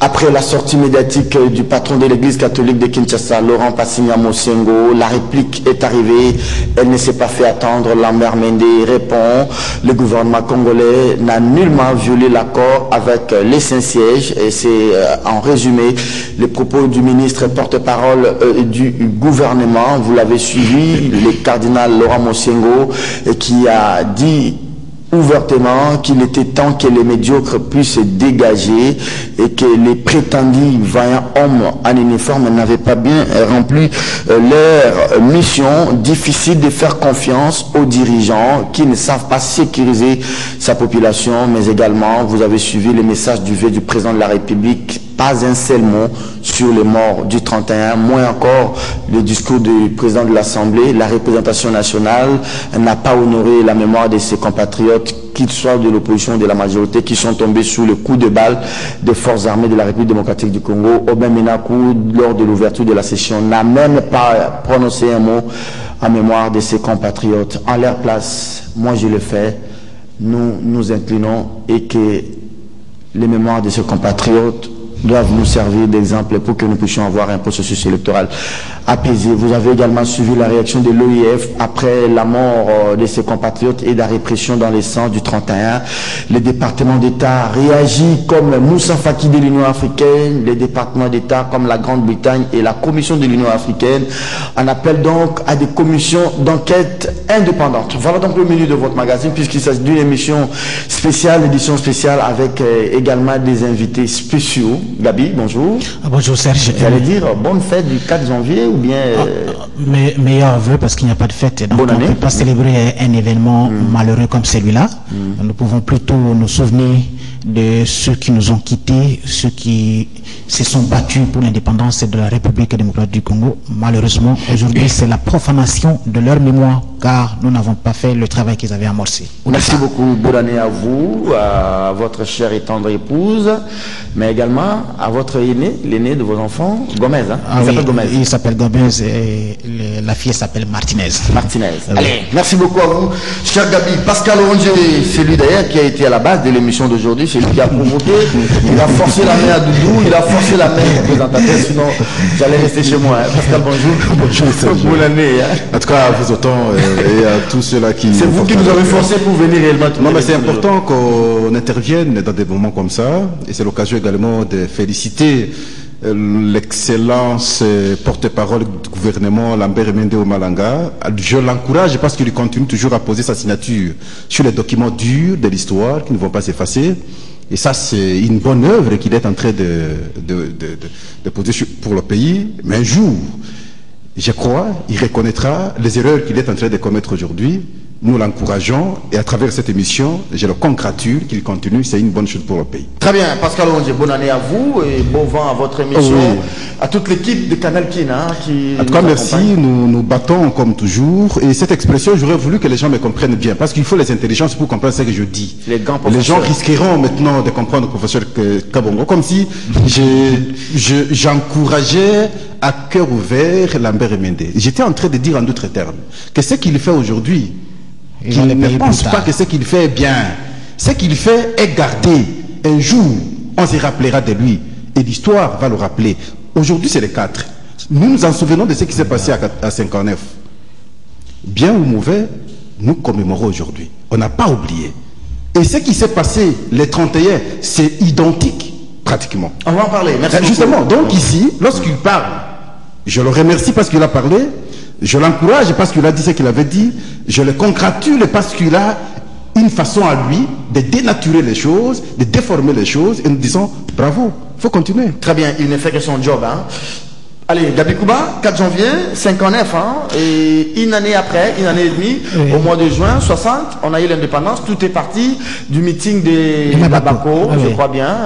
Après la sortie médiatique du patron de l'église catholique de Kinshasa, Laurent Passigna Mosengo, la réplique est arrivée. Elle ne s'est pas fait attendre. Lambert Mende répond: le gouvernement congolais n'a nullement violé l'accord avec les Saint-Sièges. Et c'est en résumé les propos du ministre porte-parole du gouvernement. Vous l'avez suivi, le cardinal Laurent Mosengo, qui a dit ouvertement qu'il était temps que les médiocres puissent se dégager et que les prétendus vaillants hommes en uniforme n'avaient pas bien rempli leur mission. Difficile de faire confiance aux dirigeants qui ne savent pas sécuriser sa population, mais également, vous avez suivi les messages du vœu du président de la République. Pas un seul mot sur les morts du 31, moins encore le discours du président de l'Assemblée. La représentation nationale n'a pas honoré la mémoire de ses compatriotes, qu'ils soient de l'opposition ou de la majorité, qui sont tombés sous le coup de balle des forces armées de la République démocratique du Congo. Aubin Menakou, lors de l'ouverture de la session, n'a même pas prononcé un mot en mémoire de ses compatriotes. En leur place, moi je le fais, nous nous inclinons et que les mémoires de ses compatriotes doivent nous servir d'exemple pour que nous puissions avoir un processus électoral apaisé. Vous avez également suivi la réaction de l'OIF après la mort de ses compatriotes et la répression dans les sangs du 31. Le département d'État réagit comme Moussa Faki de l'Union africaine, les départements d'État comme la Grande-Bretagne et la Commission de l'Union africaine en appellent donc à des commissions d'enquête indépendantes. Voilà donc le menu de votre magazine, puisqu'il s'agit d'une émission spéciale, édition spéciale avec également des invités spéciaux. Gabi, bonjour. Bonjour Serge. J'allais dire bonne fête du 4 janvier ou bien... meilleurs vœux parce qu'il n'y a pas de fête. Donc bonne année. On ne peut pas célébrer un événement malheureux comme celui-là. Nous pouvons plutôt nous souvenir de ceux qui nous ont quittés, ceux qui se sont battus pour l'indépendance de la République démocratique du Congo. Malheureusement, aujourd'hui, c'est la profanation de leur mémoire, car nous n'avons pas fait le travail qu'ils avaient amorcé. Merci beaucoup. Bonne année à vous, à votre chère et tendre épouse, mais également à votre aîné, l'aîné de vos enfants, Gomez. Hein? Ah, il s'appelle Gomez. Il s'appelle Gomez et la fille s'appelle Martinez. Martinez. Allez, merci beaucoup à vous, cher Gabi. Pascal Rongier, c'est lui d'ailleurs qui a été à la base de l'émission d'aujourd'hui, c'est lui qui a provoqué, il a forcé la main à Doudou, il a forcé la main au présentateur, sinon j'allais rester chez moi. Hein. Pascal, bonjour. Bonjour. Bonne année. Hein. En tout cas, à vous autant et à tous ceux-là qui... C'est vous qui nous avez forcé pour venir réellement. Non, mais c'est important qu'on intervienne dans des moments comme ça, et c'est l'occasion également de féliciter l'excellence porte-parole du gouvernement Lambert Mende Malanga. Je l'encourage parce qu'il continue toujours à poser sa signature sur les documents durs de l'histoire qui ne vont pas s'effacer. Et ça, c'est une bonne œuvre qu'il est en train de poser pour le pays. Mais un jour, je crois, il reconnaîtra les erreurs qu'il est en train de commettre aujourd'hui. Nous l'encourageons et à travers cette émission, je le congratule qu'il continue, c'est une bonne chose pour le pays. Très bien, Pascal Rongier, bonne année à vous et bon vent à votre émission, oui. À toute l'équipe de Canal Kin qui en tout cas, merci, nous battons comme toujours et cette expression, j'aurais voulu que les gens me comprennent bien parce qu'il faut les intelligences pour comprendre ce que je dis. Les gens risqueront maintenant de comprendre le professeur Kabongo comme si j'encourageais à cœur ouvert Lambert Mende. J'étais en train de dire en d'autres termes que ce qu'il fait aujourd'hui, qu'il ne pense pas que ce qu'il fait est bien. Ce qu'il fait est gardé. Un jour, on se rappellera de lui. Et l'histoire va le rappeler. Aujourd'hui, c'est les 4. Nous nous en souvenons de ce qui s'est passé à 59. Bien ou mauvais, nous commémorons aujourd'hui. On n'a pas oublié. Et ce qui s'est passé les 31, c'est identique, pratiquement. On va en parler. Merci justement, beaucoup. Donc ici, lorsqu'il parle, je le remercie parce qu'il a parlé. Je l'encourage parce qu'il a dit ce qu'il avait dit. Je le congratule parce qu'il a une façon à lui de dénaturer les choses, de déformer les choses. Et nous disons bravo, il faut continuer. Très bien, il ne fait que son job. Hein. Allez, Gabi Kouba, 4 janvier, 59 ans, et une année après, une année et demie, oui. Au mois de juin 60, on a eu l'indépendance. Tout est parti du meeting de Babako, je crois bien,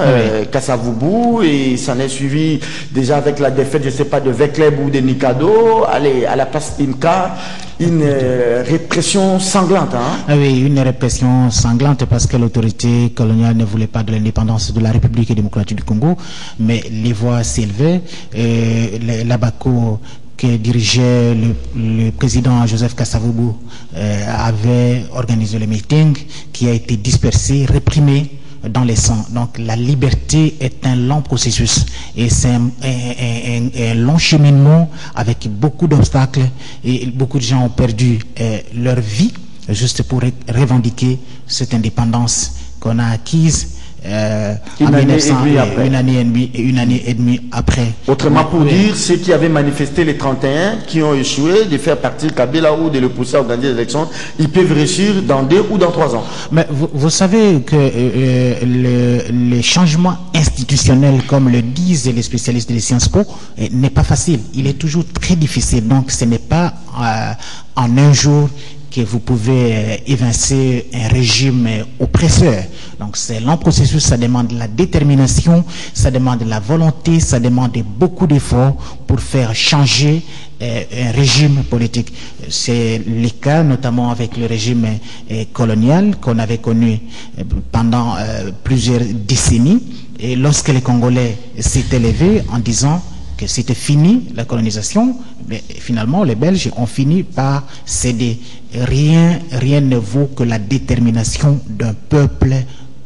Kassavubu, et ça n'est suivi déjà avec la défaite, je ne sais pas, de Vekleb ou de Nikado. Allez, à la place d'Inka, une répression sanglante. Hein. Ah oui, une répression sanglante parce que l'autorité coloniale ne voulait pas de l'indépendance de la République démocratique du Congo, mais les voix s'élevaient. L'Abaco que dirigeait le président Joseph Kassavubu avait organisé le meeting qui a été dispersé, réprimé dans les sangs. Donc la liberté est un long processus et c'est un long cheminement avec beaucoup d'obstacles, et beaucoup de gens ont perdu leur vie juste pour revendiquer cette indépendance qu'on a acquise une année et demie après. Autrement pour dire, ceux qui avaient manifesté les 31, qui ont échoué de faire partir Kabila ou de le pousser à organiser les élections, ils peuvent réussir dans 2 ou dans 3 ans. Mais vous savez que les changements institutionnels, comme le disent les spécialistes des Sciences Po, n'est pas facile. Il est toujours très difficile. Donc ce n'est pas en un jour que vous pouvez évincer un régime oppresseur. Donc c'est un long processus, ça demande la détermination, ça demande la volonté, ça demande beaucoup d'efforts pour faire changer un régime politique. C'est le cas notamment avec le régime colonial qu'on avait connu pendant plusieurs décennies, et lorsque les Congolais s'étaient levés en disant que c'était fini la colonisation, mais finalement les Belges ont fini par céder. Rien ne vaut que la détermination d'un peuple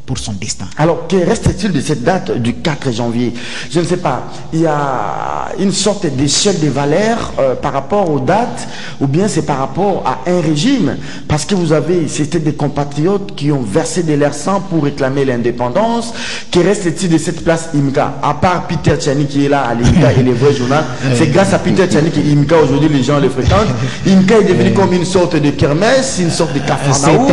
pour son destin. Alors, que reste-t-il de cette date du 4 janvier? Je ne sais pas. Il y a une sorte d'échelle de valeurs par rapport aux dates, ou bien c'est par rapport à un régime? Parce que c'était des compatriotes qui ont versé de leur sang pour réclamer l'indépendance. Que reste-t-il de cette place IMCA? À part Peter Tchani qui est là à l'IMCA et les vrais journaux, c'est grâce à Peter Tchani que IMCA aujourd'hui les gens le fréquentent. IMCA est devenu comme une sorte de kermesse, une sorte de Capharnaüm.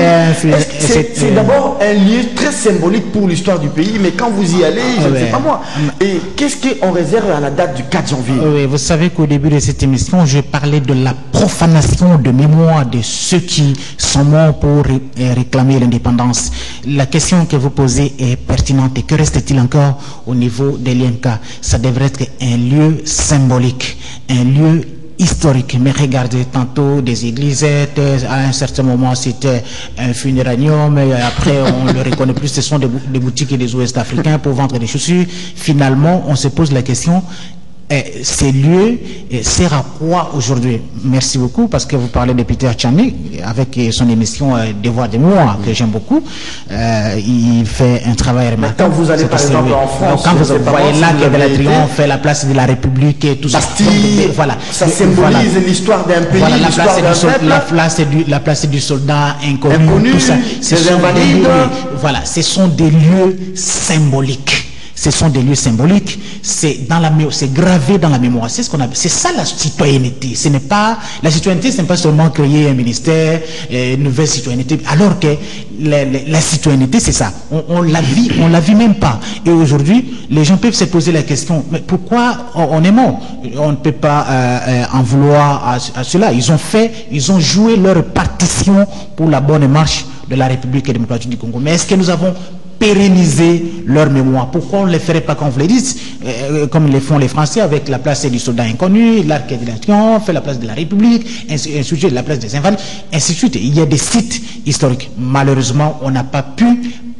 C'est d'abord un lieu très symbolique pour l'histoire du pays, mais quand vous y allez, je ne sais pas moi. Et qu'est-ce qu'on réserve à la date du 4 janvier? Oui, vous savez qu'au début de cette émission, je parlais de la profanation de mémoire de ceux qui sont morts pour réclamer l'indépendance. La question que vous posez est pertinente. Et que reste-t-il encore au niveau de l'INCA? Ça devrait être un lieu symbolique, un lieu historique. Mais regardez, tantôt des églisettes, à un certain moment c'était un funérarium, et après on ne le reconnaît plus, ce sont des boutiques et des ouest africains pour vendre des chaussures. Finalement, on se pose la question, ces lieux servent à quoi aujourd'hui? Merci beaucoup, parce que vous parlez de Peter Tchani avec son émission Devoir de mémoire que j'aime beaucoup. Il fait un travail remarquable. Quand vous allez par exemple en France, quand vous voyez là que de la Triomphe, la place de la République et tout ça. Bastille, voilà, ça symbolise l'histoire d'un pays, voilà, l'histoire d'un peuple. La place du soldat inconnu, tout ça. Des invalides. Voilà, ce sont des lieux symboliques. Ce sont des lieux symboliques, c'est gravé dans la mémoire. C'est ce qu'on appelle, c'est ça la citoyenneté. La citoyenneté, ce n'est pas seulement créer un ministère, une nouvelle citoyenneté, alors que la citoyenneté, c'est ça. On la vit même pas. Et aujourd'hui, les gens peuvent se poser la question, mais pourquoi on est mort? On ne peut pas en vouloir à cela. Ils ont joué leur partition pour la bonne marche de la République démocratique du Congo. Mais est-ce que nous avons pérenniser leur mémoire? Pourquoi on ne les ferait pas, comme vous le dites, comme les font les Français avec la place du soldat inconnu, l'arc de la Triomphe, la place de la République, ainsi de suite, la place des Invalides, ainsi de suite. Il y a des sites historiques. Malheureusement, on n'a pas pu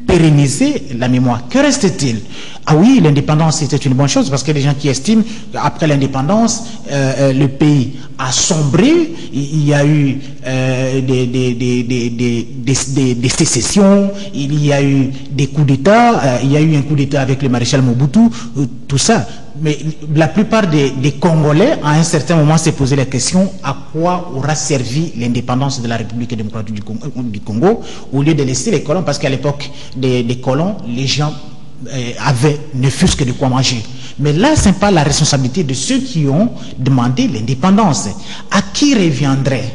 pérenniser la mémoire. Que reste-t-il? Ah oui, l'indépendance c'était une bonne chose, parce que les gens qui estiment qu'après l'indépendance, le pays a sombré, il y a eu des sécessions, il y a eu des coups d'État, il y a eu un coup d'État avec le maréchal Mobutu, tout ça. Mais la plupart des Congolais, à un certain moment, s'est posé la question à quoi aura servi l'indépendance de la République démocratique du Congo, au lieu de laisser les colons, parce qu'à l'époque des colons, les gens avaient ne fût-ce que de quoi manger. Mais là, ce n'est pas la responsabilité de ceux qui ont demandé l'indépendance. À qui reviendrait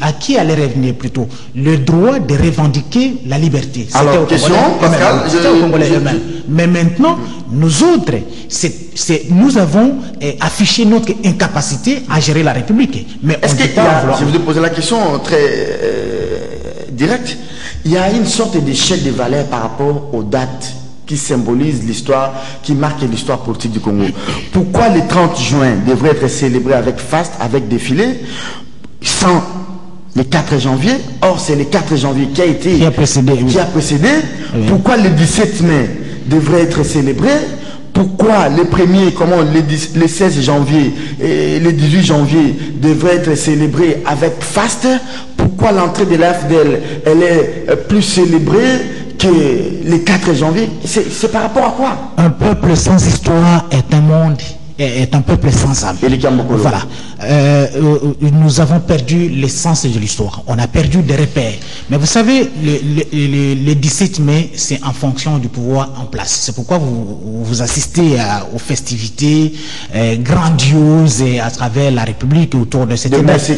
à qui allait revenir plutôt le droit de revendiquer la liberté? C'était au Congolais eux-mêmes. Mais maintenant, nous autres, nous avons affiché notre incapacité à gérer la République. Mais est-ce qu'il y a, je vous ai posé la question très directe, il y a une sorte d'échelle de valeur par rapport aux dates qui symbolise l'histoire, qui marque l'histoire politique du Congo. Pourquoi le 30 juin devrait être célébré avec faste, avec défilé, sans le 4 janvier? Or, c'est le 4 janvier qui a précédé. Oui. Pourquoi le 17 mai devrait être célébré? Pourquoi les premiers, les 16 janvier et le 18 janvier devraient être célébrés avec faste? Pourquoi l'entrée de l'AFDL, elle est plus célébrée que le 4 janvier, c'est par rapport à quoi? Un peuple sans histoire est un peuple sans âme. Voilà. Nous avons perdu l'essence de l'histoire. On a perdu des repères. Mais vous savez, le 17 mai, c'est en fonction du pouvoir en place. C'est pourquoi vous assistez aux festivités grandioses et à travers la République autour de cette date.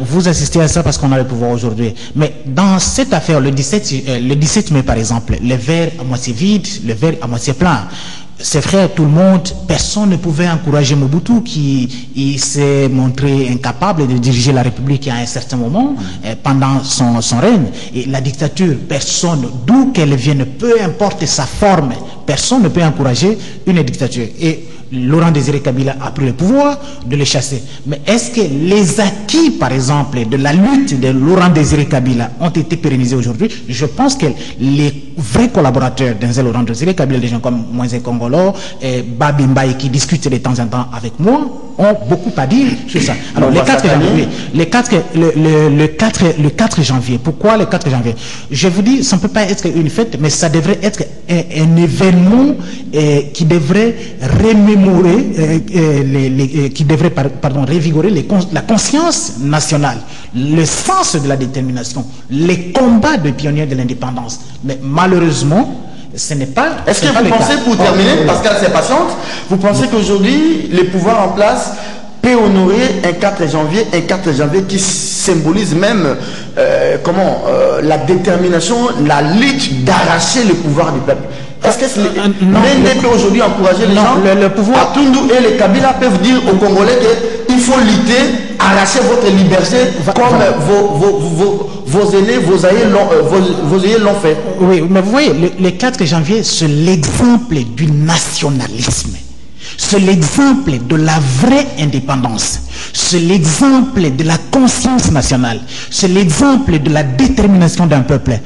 Vous assistez à ça parce qu'on a le pouvoir aujourd'hui. Mais dans cette affaire, le 17 mai, par exemple, le verre à moitié vide, le verre à moitié plein. C'est vrai, tout le monde, personne ne pouvait encourager Mobutu qui s'est montré incapable de diriger la République à un certain moment pendant son règne. Et la dictature, personne, d'où qu'elle vienne, peu importe sa forme, personne ne peut encourager une dictature. Et Laurent Désiré Kabila a pris le pouvoir de les chasser. Mais est-ce que les acquis, par exemple, de la lutte de Laurent Désiré Kabila ont été pérennisés aujourd'hui? Je pense que les vrais collaborateurs d'Enzel Laurent Désiré Kabila, des gens comme Moïse Kongolo et Babi Mbaye qui discutent de temps en temps avec moi, ont beaucoup à dire sur ça. Alors, le 4 janvier, pourquoi le 4 janvier? Je vous dis, ça ne peut pas être une fête, mais ça devrait être un événement qui devrait remémorer, qui devrait revigorer la conscience nationale, le sens de la détermination, les combats des pionniers de l'indépendance. Mais malheureusement, ce n'est pas. Est-ce que vous pensez, pour terminer, Pascal c'est patiente, vous pensez qu'aujourd'hui, les pouvoirs en place peut honorer un 4 janvier qui symbolise même la détermination, la lutte d'arracher le pouvoir du peuple? Est-ce que l'ND peut aujourd'hui encourager les gens? Le pouvoir. Atundu et les Kabila peuvent dire aux Congolais qu'il faut lutter, arracher votre liberté comme vos aînés, vos aïeux l'ont fait. Oui, mais vous voyez, le 4 janvier, c'est l'exemple du nationalisme. C'est l'exemple de la vraie indépendance. C'est l'exemple de la conscience nationale. C'est l'exemple de la détermination d'un peuple.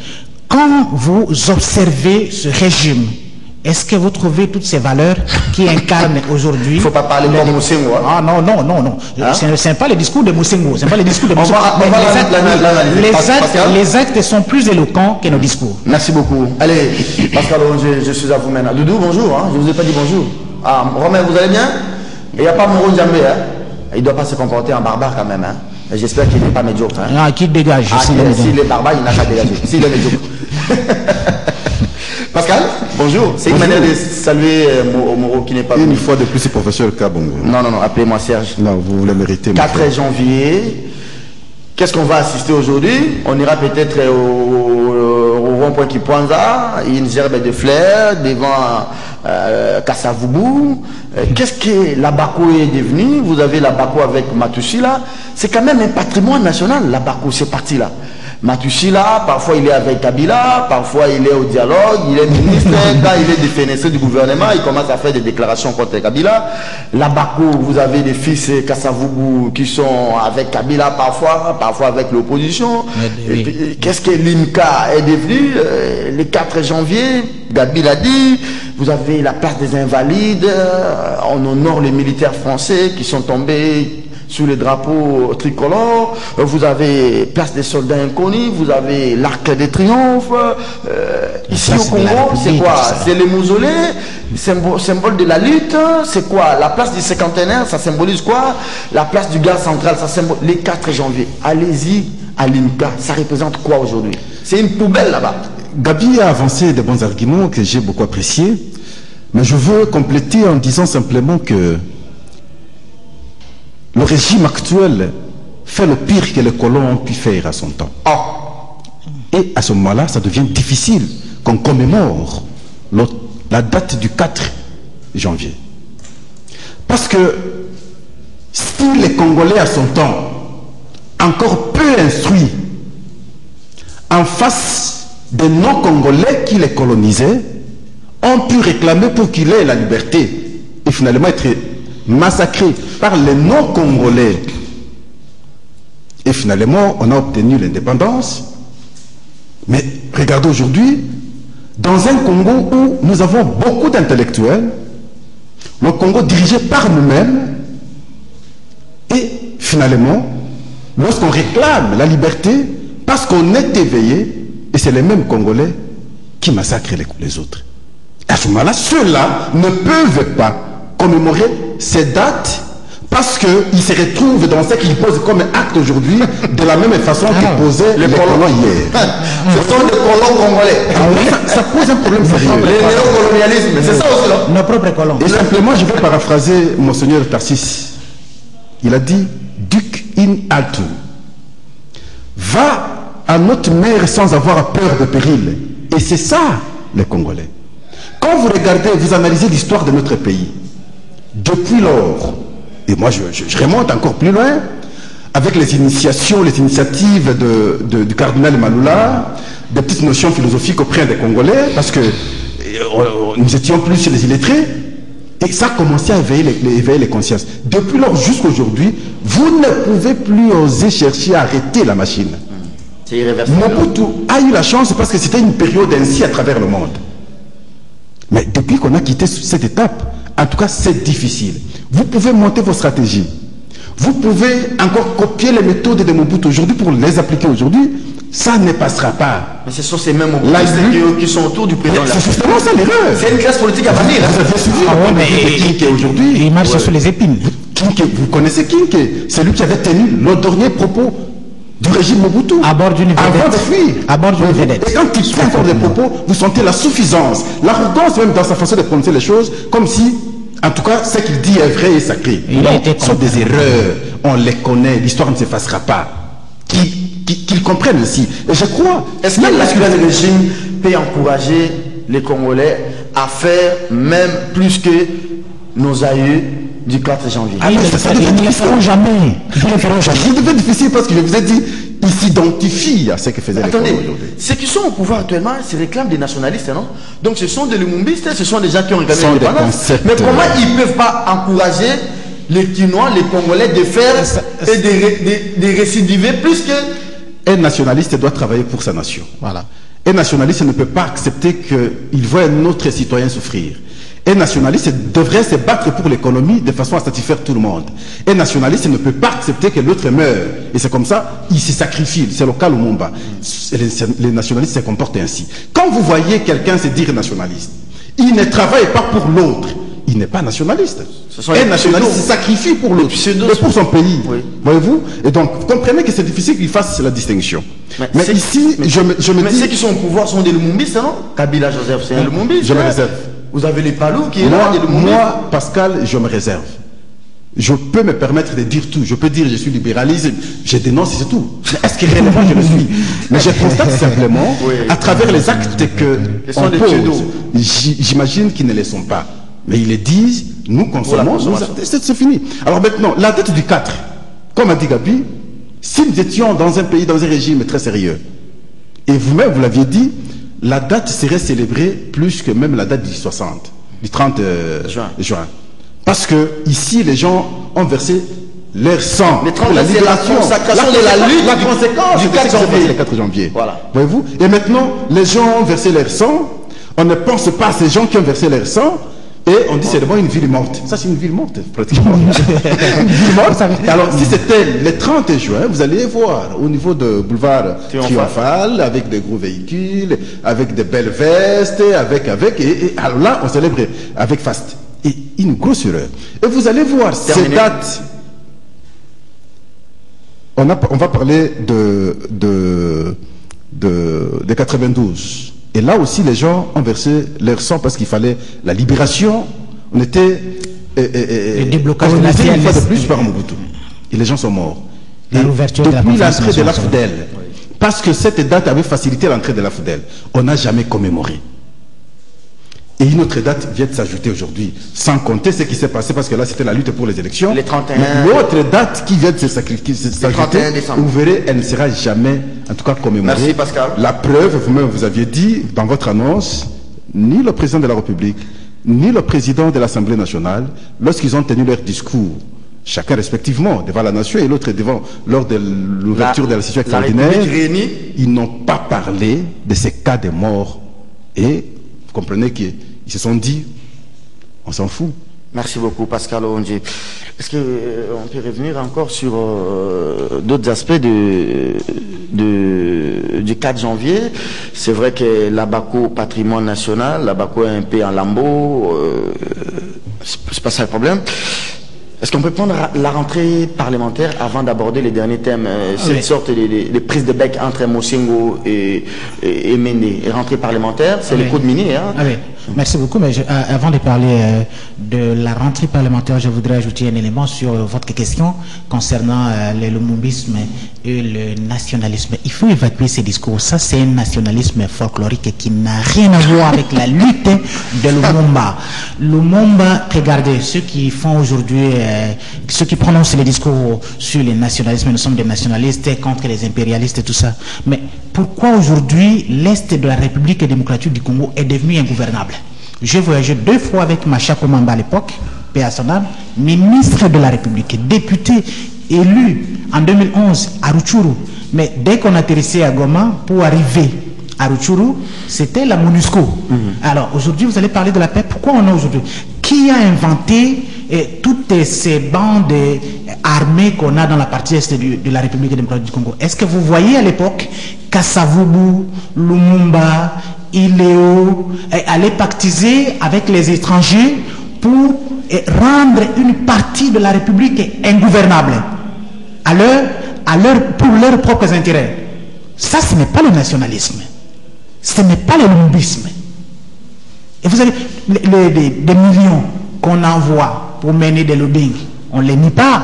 Quand vous observez ce régime, est-ce que vous trouvez toutes ces valeurs qui incarnent aujourd'hui? Il ne faut pas parler de Moussengo. Ah non. Hein? Ce n'est pas le discours de Moussengo. Ce n'est pas le discours de Moussengo. Les actes sont plus éloquents que nos discours. Merci beaucoup. Allez, Pascal, je suis à vous maintenant. Doudou, bonjour. Hein? Je ne vous ai pas dit bonjour. Ah, Romain, vous allez bien? Il n'y a pas Moro Djambé. Hein? Il ne doit pas se comporter en barbare quand même. Hein? J'espère qu'il n'est pas médiocre. Hein? Ah, qu'il dégage. S'il est barbare, il n'a qu'à dégager. S'il est médiocre. Pascal, bonjour. C'est une manière de saluer Moro qui n'est pas une fois de plus, c'est professeur Kabongo. Non, appelez-moi Serge. Non, vous le méritez. 4 janvier. Qu'est-ce qu'on va assister aujourd'hui? On ira peut-être au rond-point Kipwanza, une gerbe de fleurs devant Kasavubu. Qu'est-ce que la Bako est devenue? Vous avez la Bako avec Matushila. C'est quand même un patrimoine national, la Bako, c'est parti là. Matushila, parfois il est avec Kabila, parfois il est au dialogue, il est ministre, quand il est défenestré du gouvernement, il commence à faire des déclarations contre Kabila. La Bako, vous avez des fils Kasavubu qui sont avec Kabila parfois avec l'opposition. Qu'est-ce que l'IMCA est devenu? Le 4 janvier, Gabi l'a dit, vous avez la place des Invalides, on honore les militaires français qui sont tombés sous les drapeaux tricolores, vous avez place des soldats inconnus, vous avez l'arc de triomphe. Ici au Congo, c'est quoi? C'est les mausolées, symbole de la lutte. C'est quoi? La place du cinquantenaire, ça symbolise quoi? La place du gare central, ça symbolise les 4 janvier. Allez-y à l'IMCA, ça représente quoi aujourd'hui? C'est une poubelle là-bas. Gabi a avancé de bons arguments que j'ai beaucoup appréciés, mais je veux compléter en disant simplement que le régime actuel fait le pire que les colons ont pu faire à son temps. Et à ce moment-là, ça devient difficile qu'on commémore la date du 4 janvier. Parce que si les Congolais à son temps, encore peu instruits, en face des non-Congolais qui les colonisaient, ont pu réclamer pour qu'il ait la liberté et finalement être massacrés par les non-Congolais. Et finalement, on a obtenu l'indépendance. Mais regardez aujourd'hui, dans un Congo où nous avons beaucoup d'intellectuels, le Congo dirigé par nous-mêmes, et finalement, lorsqu'on réclame la liberté, parce qu'on est éveillé, et c'est les mêmes Congolais qui massacrent les autres. À ce moment-là, ceux-là ne peuvent pas commémorer ces dates parce qu'ils se retrouvent dans ce qu'ils posent comme acte aujourd'hui de la même façon qu'ils posaient les colons hier. Ce sont des colons congolais. Ça pose un problème sérieux. Le néocolonialisme, c'est ça aussi, non? Nos propres colons. Et simplement, je vais paraphraser Monseigneur Tarsis. Il a dit « Duc in altum ». Va à notre mère sans avoir peur de péril. Et c'est ça, les Congolais. Quand vous regardez, vous analysez l'histoire de notre pays, depuis lors, et moi je remonte encore plus loin, avec les initiations, les initiatives du cardinal Maloula, des petites notions philosophiques auprès des Congolais, parce que nous étions plus les illettrés, et ça a commencé à éveiller les consciences. Depuis lors jusqu'à aujourd'hui, vous ne pouvez plus oser chercher à arrêter la machine. C'est irréversible. Mobutu a eu la chance parce que c'était une période ainsi à travers le monde. Mais depuis qu'on a quitté cette étape, en tout cas c'est difficile. Vous pouvez monter vos stratégies. Vous pouvez encore copier les méthodes de Mobutu aujourd'hui pour les appliquer aujourd'hui. Ça ne passera pas. Mais ce sont ces mêmes Mobutu qui sont autour du président. C'est justement ça l'erreur. C'est une classe politique à bannir. Vous avez suivi Kinké aujourd'hui. Il marche sur les épines. Kinké, vous connaissez Kinké? C'est lui qui avait tenu le dernier propos du régime Mobutu. À bord d'une vedette. Avant de fuir. À bord d'une vedette. Et quand il fait encore des propos, vous sentez la suffisance, l'arrogance même dans sa façon de prononcer les choses, comme si, en tout cas, ce qu'il dit est vrai et sacré. Ce sont des erreurs, on les connaît, l'histoire ne s'effacera pas. Qu'ils comprennent aussi. Et je crois... Est-ce que l'actuel régime peut encourager les Congolais à faire même plus que nos aïeux du 4 janvier? Ils ne le feront jamais. Ils ne le feront jamais. C'est devenu difficile parce que je vous ai dit, ils s'identifient à ce que faisaient les Congolais aujourd'hui. Ceux qui sont au pouvoir actuellement se réclament des nationalistes, non? Donc ce sont des lumumbistes, ce sont des gens qui ont réclamé l'indépendance. Mais comment ils ne peuvent pas encourager les Quinois, les Congolais de faire et de récidiver plus que... Un nationaliste doit travailler pour sa nation. Voilà. Un nationaliste ne peut pas accepter qu'il voit un autre citoyen souffrir. Un nationaliste devrait se battre pour l'économie de façon à satisfaire tout le monde. Un nationaliste ne peut pas accepter que l'autre meure. Et c'est comme ça, il se sacrifie. C'est le cas au Lumumba. Les nationalistes se comportent ainsi. Quand vous voyez quelqu'un se dire nationaliste, il ne travaille pas pour l'autre. Il n'est pas nationaliste. Un nationaliste se sacrifie pour l'autre et pour son pays. Oui. Voyez-vous? Et donc, vous comprenez que c'est difficile qu'il fasse la distinction. Mais ici, je me dis... ceux qui sont au pouvoir sont des lumumbistes, non? Kabila Joseph, c'est un lumumbiste. Je me réserve. Vous avez les Palous qui est là, des lumumbistes. Moi, Pascal, je me réserve. Je peux me permettre de dire tout. Je peux dire je suis libéraliste, je dénonce, c'est tout. Est-ce que réellement je le suis? Mais je constate simplement, à travers les actes qu'on pose, j'imagine qu'ils ne les sont pas. Mais ils les disent, nous consommons, c'est fini. Alors maintenant, la date du 4, comme a dit Gabi, si nous étions dans un pays, dans un régime très sérieux, et vous-même vous l'aviez dit, la date serait célébrée plus que même la date du 60, du 30 juin. Parce que ici, les gens ont versé leur sang. Les 30 la libération, la consacration de la lutte, la conséquence du 4 janvier. Le 4 janvier. Voilà. Voyez-vous? Et maintenant, les gens ont versé leur sang. On ne pense pas à ces gens qui ont versé leur sang. Et on dit c'est vraiment une ville morte. Ça, c'est une ville morte, pratiquement. Une ville morte. Alors, si c'était le 30 juin, vous allez voir au niveau de boulevard Triomphal, avec des gros véhicules, avec des belles vestes, et alors là, on célèbre avec faste. Et une grosse erreur. Et vous allez voir ces dates. On va parler de 92. Et là aussi, les gens ont versé leur sang parce qu'il fallait la libération. On était... le déblocage de la CNSP. Une fois de plus par Mobutu. Et les gens sont morts. Depuis l'entrée de la FDL, parce que cette date avait facilité l'entrée de la FDL, on n'a jamais commémoré. Et une autre date vient de s'ajouter aujourd'hui, sans compter ce qui s'est passé, parce que là, c'était la lutte pour les élections. Les 31... L'autre date qui vient de s'ajouter, vous verrez, elle ne sera jamais, en tout cas, commémorée. Merci, Pascal. La preuve, vous-même, vous aviez dit, dans votre annonce, ni le président de la République, ni le président de l'Assemblée nationale, lorsqu'ils ont tenu leur discours, chacun respectivement, devant la nation et l'autre lors de l'ouverture de la session extraordinaire, ils n'ont pas parlé de ces cas de mort. Et vous comprenez qu'ils se sont dit, on s'en fout. Merci beaucoup, Pascal Ondje. Est-ce qu'on peut revenir encore sur d'autres aspects du 4 janvier? C'est vrai que l'Abaco patrimoine national, l'Abaco est un peu en lambeaux, c'est pas ça le problème. Est-ce qu'on peut prendre la rentrée parlementaire avant d'aborder les derniers thèmes? Cette sorte de prise de bec entre Mosengo et Mende. Rentrée parlementaire, c'est les codes miniers. Hein? Oui. Merci beaucoup. Mais avant de parler de la rentrée parlementaire, je voudrais ajouter un élément sur votre question concernant le lumumbisme et le nationalisme. Il faut évacuer ces discours. Ça, c'est un nationalisme folklorique qui n'a rien à voir avec la lutte de Lumumba. Lumumba, regardez, ceux qui font aujourd'hui, ceux qui prononcent les discours sur le nationalisme, nous sommes des nationalistes contre les impérialistes et tout ça. Mais pourquoi aujourd'hui l'Est de la République démocratique du Congo est devenu ingouvernable? J'ai voyagé 2 fois avec Machako Mamba à l'époque, paix à son âme, ministre de la République, député élu en 2011 à Rutshuru. Mais dès qu'on atterrissait à Goma, pour arriver à Rutshuru, c'était la MONUSCO. Alors aujourd'hui, vous allez parler de la paix. Pourquoi on a aujourd'hui? Qui a inventé toutes ces bandes armées qu'on a dans la partie est de la République démocratique du Congo? Est-ce que vous voyez à l'époque Kassavubu, Lumumba, Iléo allaient pactiser avec les étrangers pour rendre une partie de la République ingouvernable pour leurs propres intérêts? Ça, ce n'est pas le nationalisme. Ce n'est pas le lumumbisme. Et vous avez des millions qu'on envoie pour mener des lobbying. On ne les nie pas.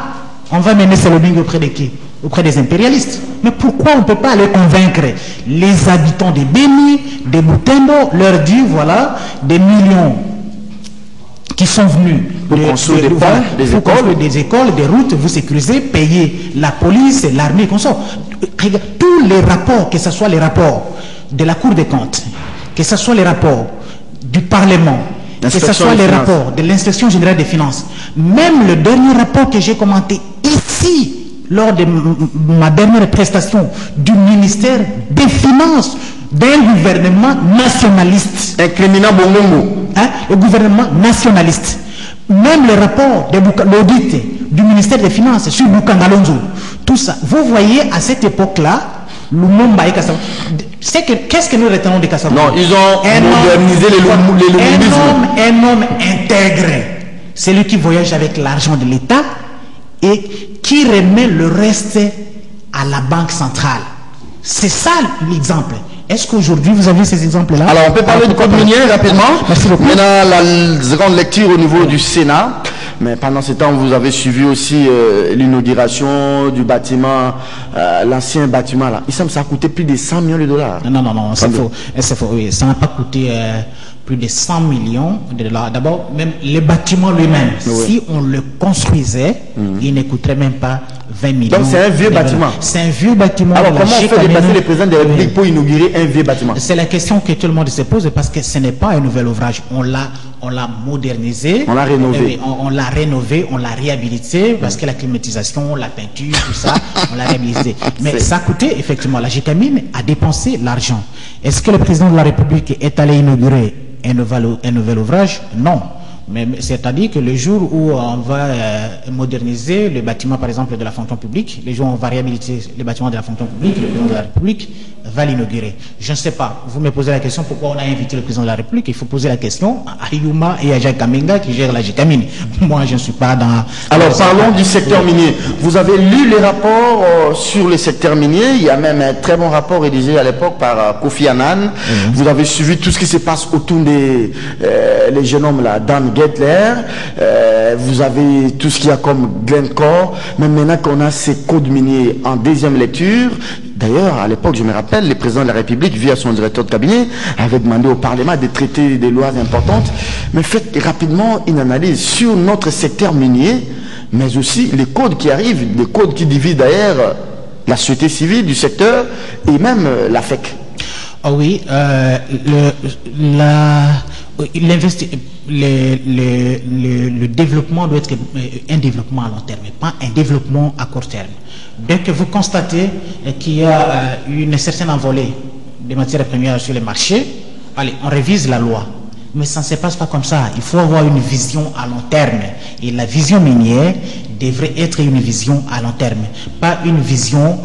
On va mener ces lobbying auprès de qui? Auprès des impérialistes. Mais pourquoi on ne peut pas aller convaincre les habitants de Beni, de Butembo, leur dire voilà, des millions qui sont venus pour construire des ponts, des écoles, des routes, vous sécurisez, payez la police, l'armée, qu'on sort. Tous les rapports, que ce soit les rapports de la Cour des comptes, que ce soit les rapports du Parlement, que ce soit les rapports de l'Inspection générale des finances, même le dernier rapport que j'ai commenté ici, lors de ma dernière prestation du ministère des Finances d'un gouvernement nationaliste. Incriminant Bongongo. Le gouvernement nationaliste. Même le rapport de l'audit du ministère des Finances sur Bukangalonzo. Tout ça. Vous voyez, à cette époque-là, Lumumba et Kassavubu. Qu'est-ce que nous retenons de Kassavubu? Non, ils ont modernisé les un homme intègre. Celui qui voyage avec l'argent de l'État et qui remet le reste à la banque centrale. C'est ça l'exemple. Est-ce qu'aujourd'hui vous avez ces exemples-là? Alors on peut parler du code minier rapidement. Merci beaucoup. Maintenant la seconde lecture au niveau du Sénat. Mais pendant ce temps, vous avez suivi aussi l'inauguration du bâtiment, l'ancien bâtiment là. Il semble que ça a coûté plus de 100 millions de dollars. Non, c'est faux. C'est faux. Oui, ça n'a pas coûté plus de 100 millions de dollars. D'abord, même le bâtiment lui-même, si on le construisait, il ne coûterait même pas 20 millions. Donc c'est un vieux bâtiment. C'est un vieux bâtiment. Alors comment on fait déplacer le président de la République pour inaugurer un vieux bâtiment? C'est la question que tout le monde se pose parce que ce n'est pas un nouvel ouvrage. On l'a modernisé. On l'a rénové. On l'a rénové, on l'a réhabilité parce que la climatisation, la peinture, tout ça, on l'a réhabilité. Mais ça a coûté, effectivement, la Gécamine a dépensé l'argent. Est-ce que le président de la République est allé inaugurer un nouvel ouvrage? Non. Mais c'est-à-dire que le jour où on va moderniser le bâtiment, par exemple, de la fonction publique, le jour où on va réhabiliter le bâtiment de la fonction publique, le président de la République va l'inaugurer. Je ne sais pas. Vous me posez la question pourquoi on a invité le président de la République. Il faut poser la question à Yuma et à Jacques Kamenga qui gèrent la Gécamine. Moi, je ne suis pas dans... Alors, parlons du secteur minier. Vous avez lu les rapports sur le secteur minier. Il y a même un très bon rapport rédigé à l'époque par Kofi Annan. Vous avez suivi tout ce qui se passe autour des les jeunes hommes là, Dan Gettler, vous avez tout ce qu'il y a comme Glencore, mais maintenant qu'on a ces codes miniers en deuxième lecture, d'ailleurs à l'époque je me rappelle, le président de la République via son directeur de cabinet avait demandé au Parlement de traiter des lois importantes, mais faites rapidement une analyse sur notre secteur minier, mais aussi les codes qui arrivent, les codes qui divisent d'ailleurs la société civile du secteur et même la FEC. Oh oui, le développement doit être un développement à long terme, pas un développement à court terme. Dès que vous constatez qu'il y a une certaine envolée des matières premières sur les marchés, allez, on révise la loi. Mais ça ne se passe pas comme ça. Il faut avoir une vision à long terme. Et la vision minière devrait être une vision à long terme, pas une vision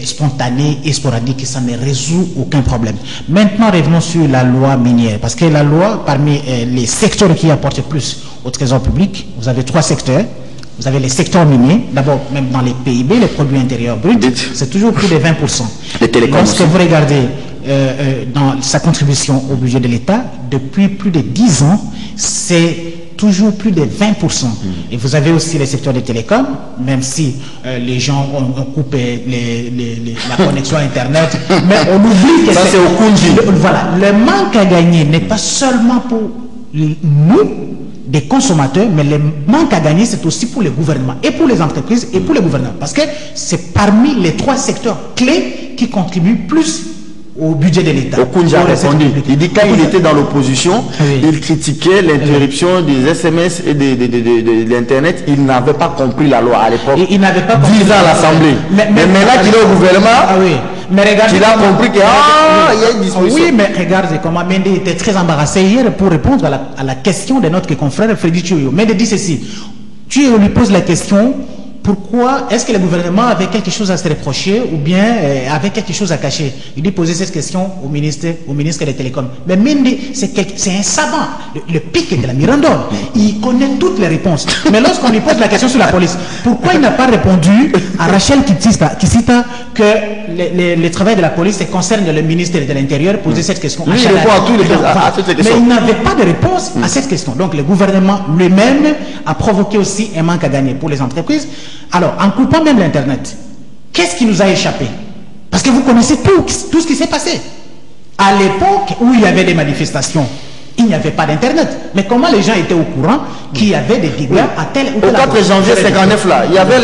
spontanée et sporadique, ça ne résout aucun problème. Maintenant, revenons sur la loi minière, parce que la loi, parmi les secteurs qui apportent plus au trésor public, vous avez 3 secteurs. Vous avez les secteurs miniers, d'abord même dans les PIB, les produits intérieurs bruts, c'est toujours plus de 20%. Les télécoms. Lorsque vous regardez dans sa contribution au budget de l'État, depuis plus de 10 ans, c'est toujours plus de 20%. Et vous avez aussi les secteurs des télécoms, même si les gens ont coupé la connexion Internet, mais on oublie que ça c'est au Kunji. Voilà, le manque à gagner n'est pas seulement pour nous, des consommateurs, mais le manque à gagner, c'est aussi pour les gouvernements, et pour les entreprises, et pour les gouvernements. Parce que c'est parmi les 3 secteurs clés qui contribuent plus au budget de l'État. Okunja a répondu. Il dit quand il était dans l'opposition, il critiquait l'interruption des SMS et de l'Internet. Il n'avait pas compris la loi à l'époque. Il n'avait pas compris. 10 ans à l'Assemblée. Mais maintenant qu'il est au gouvernement, mais regardez, il a compris qu'il y a une discussion. Oui, mais regardez comment Mende était très embarrassé hier pour répondre à la question de notre confrère Freddy Tioyo. Mende dit ceci. Tioyo lui pose la question: pourquoi est-ce que le gouvernement avait quelque chose à se reprocher ou bien avait quelque chose à cacher? Il dit poser cette question au ministre des Télécoms. Mais Mendy, c'est un savant, le pic de la Mirandole. Il connaît toutes les réponses. Mais lorsqu'on lui pose la question sur la police, pourquoi il n'a pas répondu à Rachel Kitsita que le travail de la police concerne le ministre de l'Intérieur? Poser cette question. Lui, il répond à toutes les questions. Mais il n'avait pas de réponse à cette question. Donc le gouvernement lui-même a provoqué aussi un manque à gagner pour les entreprises. Alors, en coupant même l'Internet, qu'est-ce qui nous a échappé? Parce que vous connaissez tout ce qui s'est passé. À l'époque où il y avait des manifestations, il n'y avait pas d'Internet. Mais comment les gens étaient au courant qu'il y avait des dégâts à tel ou tel... Au 4 janvier 59, là, il y avait...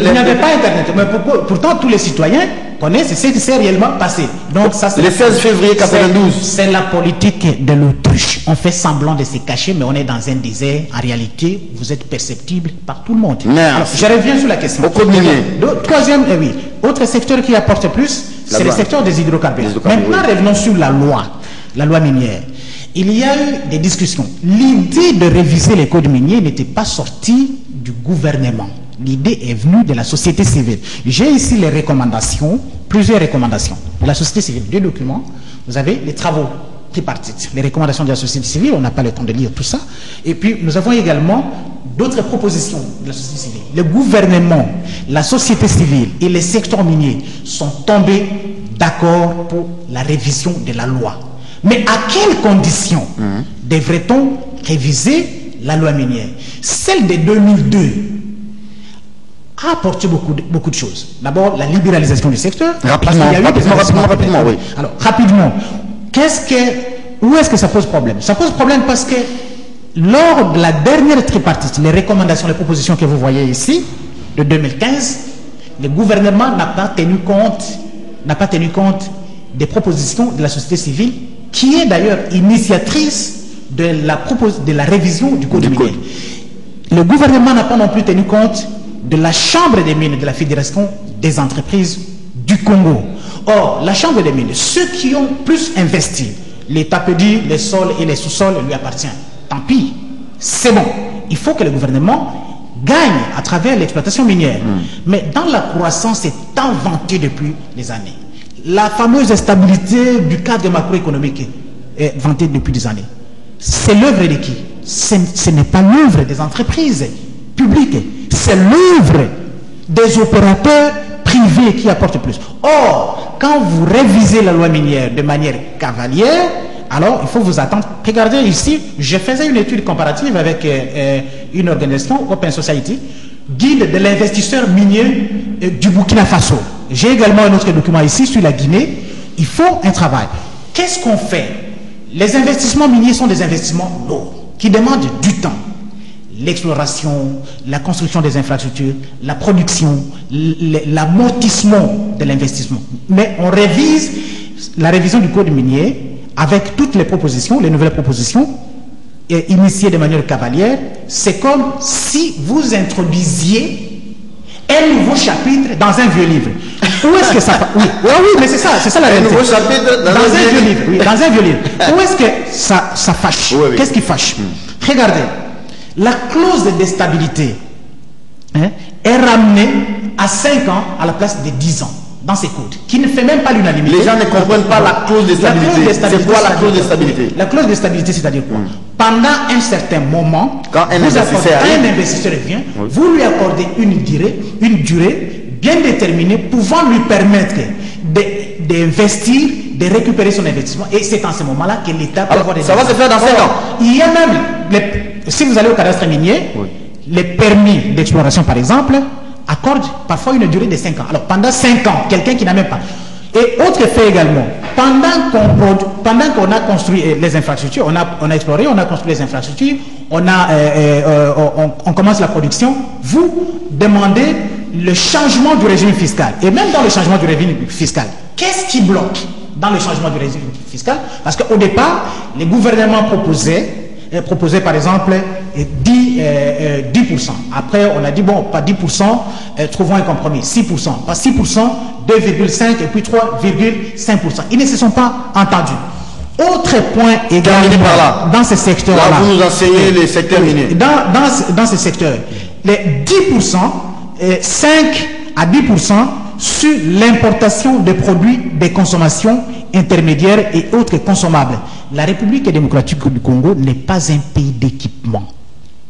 Il n'y avait pas Internet. Mais pourtant, tous les citoyens connaissent ce qui s'est réellement passé. Donc, ça, le 16 février 92. C'est la politique de l'autruche. On fait semblant de se cacher, mais on est dans un désert. En réalité, vous êtes perceptible par tout le monde. Alors, je reviens sur la question. Au code minier. Troisième, autre secteur qui apporte plus, c'est le secteur des hydrocarbures. Maintenant, revenons sur la loi minière. Il y a eu des discussions. L'idée de réviser les codes miniers n'était pas sortie du gouvernement. L'idée est venue de la société civile. J'ai ici les recommandations, plusieurs recommandations de la société civile. 2 documents. Vous avez les travaux tripartites, les recommandations de la société civile. On n'a pas le temps de lire tout ça. Et puis, nous avons également d'autres propositions de la société civile. Le gouvernement, la société civile et les secteurs miniers sont tombés d'accord pour la révision de la loi. Mais à quelles conditions devrait-on réviser la loi minière? Celle de 2002 a apporté beaucoup de choses. D'abord, la libéralisation du secteur. Rapidement, oui. Alors, rapidement, où est-ce que ça pose problème? Ça pose problème parce que lors de la dernière tripartite, les recommandations, les propositions que vous voyez ici, de 2015, le gouvernement n'a pas tenu compte des propositions de la société civile, qui est d'ailleurs initiatrice de la révision du code minier. Le gouvernement n'a pas non plus tenu compte de la Chambre des mines de la Fédération des entreprises du Congo. Or, la Chambre des mines, ceux qui ont plus investi, l'État peut dire les sols et les sous-sols lui appartiennent. Tant pis, c'est bon. Il faut que le gouvernement gagne à travers l'exploitation minière. Mais dans la croissance, c'est tant vanté depuis des années. La fameuse stabilité du cadre macroéconomique est vantée depuis des années. C'est l'œuvre de qui? Ce n'est pas l'œuvre des entreprises publiques, c'est l'œuvre des opérateurs privés qui apportent plus. Or, quand vous révisez la loi minière de manière cavalière, alors il faut vous attendre. Regardez ici, je faisais une étude comparative avec une organisation, Open Society, guide de l'investisseur minier du Burkina Faso. J'ai également un autre document ici sur la Guinée. Il faut un travail. Qu'est-ce qu'on fait? Les investissements miniers sont des investissements lourds qui demandent du temps. L'exploration, la construction des infrastructures, la production, l'amortissement de l'investissement. Mais on révise la révision du code minier avec toutes les propositions, les nouvelles propositions initiées de manière cavalière. C'est comme si vous introduisiez un nouveau chapitre dans un vieux livre. Où est-ce que ça... Oui, mais c'est ça la réalité. Un nouveau chapitre dans un vieux livre. Oui, dans un vieux livre. Où est-ce que ça fâche? Qu'est-ce qui fâche? Regardez, la clause de stabilité est ramené à 5 ans à la place de 10 ans dans ces codes, qui ne fait même pas l'unanimité. Les gens ne comprennent pas la clause de stabilité. C'est quoi la clause de stabilité? La clause de stabilité, c'est-à-dire quoi? Pendant un certain moment, quand un investisseur vient, vous lui accordez une durée bien déterminée pouvant lui permettre d'investir, de récupérer son investissement. Et c'est en ce moment-là que l'État peut avoir des... Ça va se faire dans 5 ans. Il y a même, si vous allez au cadastre minier, les permis d'exploration, par exemple, accordent parfois une durée de 5 ans. Alors, pendant 5 ans, quelqu'un qui n'a même pas... Et autre fait également, pendant qu'on a construit les infrastructures, on a exploré, on a construit les infrastructures, on commence la production, vous demandez le changement du régime fiscal. Et même dans le changement du régime fiscal, qu'est-ce qui bloque dans le changement du régime fiscal? Parce qu'au départ, les gouvernements proposaient par exemple 10%. Après, on a dit, bon, pas 10%, trouvons un compromis, 6%. Pas 6%, 2,5% et puis 3,5%. Ils ne se sont pas entendus. Autre point également, dans ce secteur-là. Là, vous nous enseignez les secteurs miniers. Dans ce secteur, les 10%, 5 à 10% sur l'importation de produits de consommation intermédiaires et autres consommables. La République démocratique du Congo n'est pas un pays d'équipement.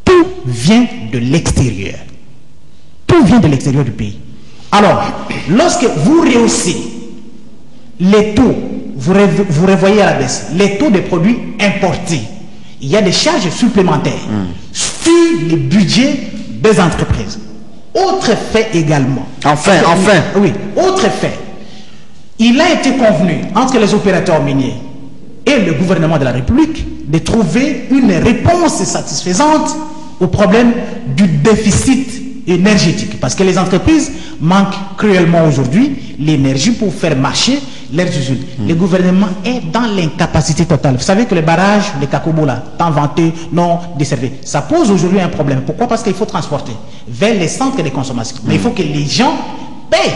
Tout vient de l'extérieur. Tout vient de l'extérieur du pays. Alors, lorsque vous rehaussez les taux, vous revoyez à la baisse les taux des produits importés, il y a des charges supplémentaires sur les budgets des entreprises. Autre fait également. Oui, autre fait. Il a été convenu entre les opérateurs miniers et le gouvernement de la République de trouver une réponse satisfaisante au problème du déficit énergétique. Parce que les entreprises manquent cruellement aujourd'hui l'énergie pour faire marcher leurs usines. Le gouvernement est dans l'incapacité totale. Vous savez que le barrage de Kakobo, là, tant vanté, non desservi, ça pose aujourd'hui un problème. Pourquoi? Parce qu'il faut transporter vers les centres de consommation. Mais il faut que les gens payent.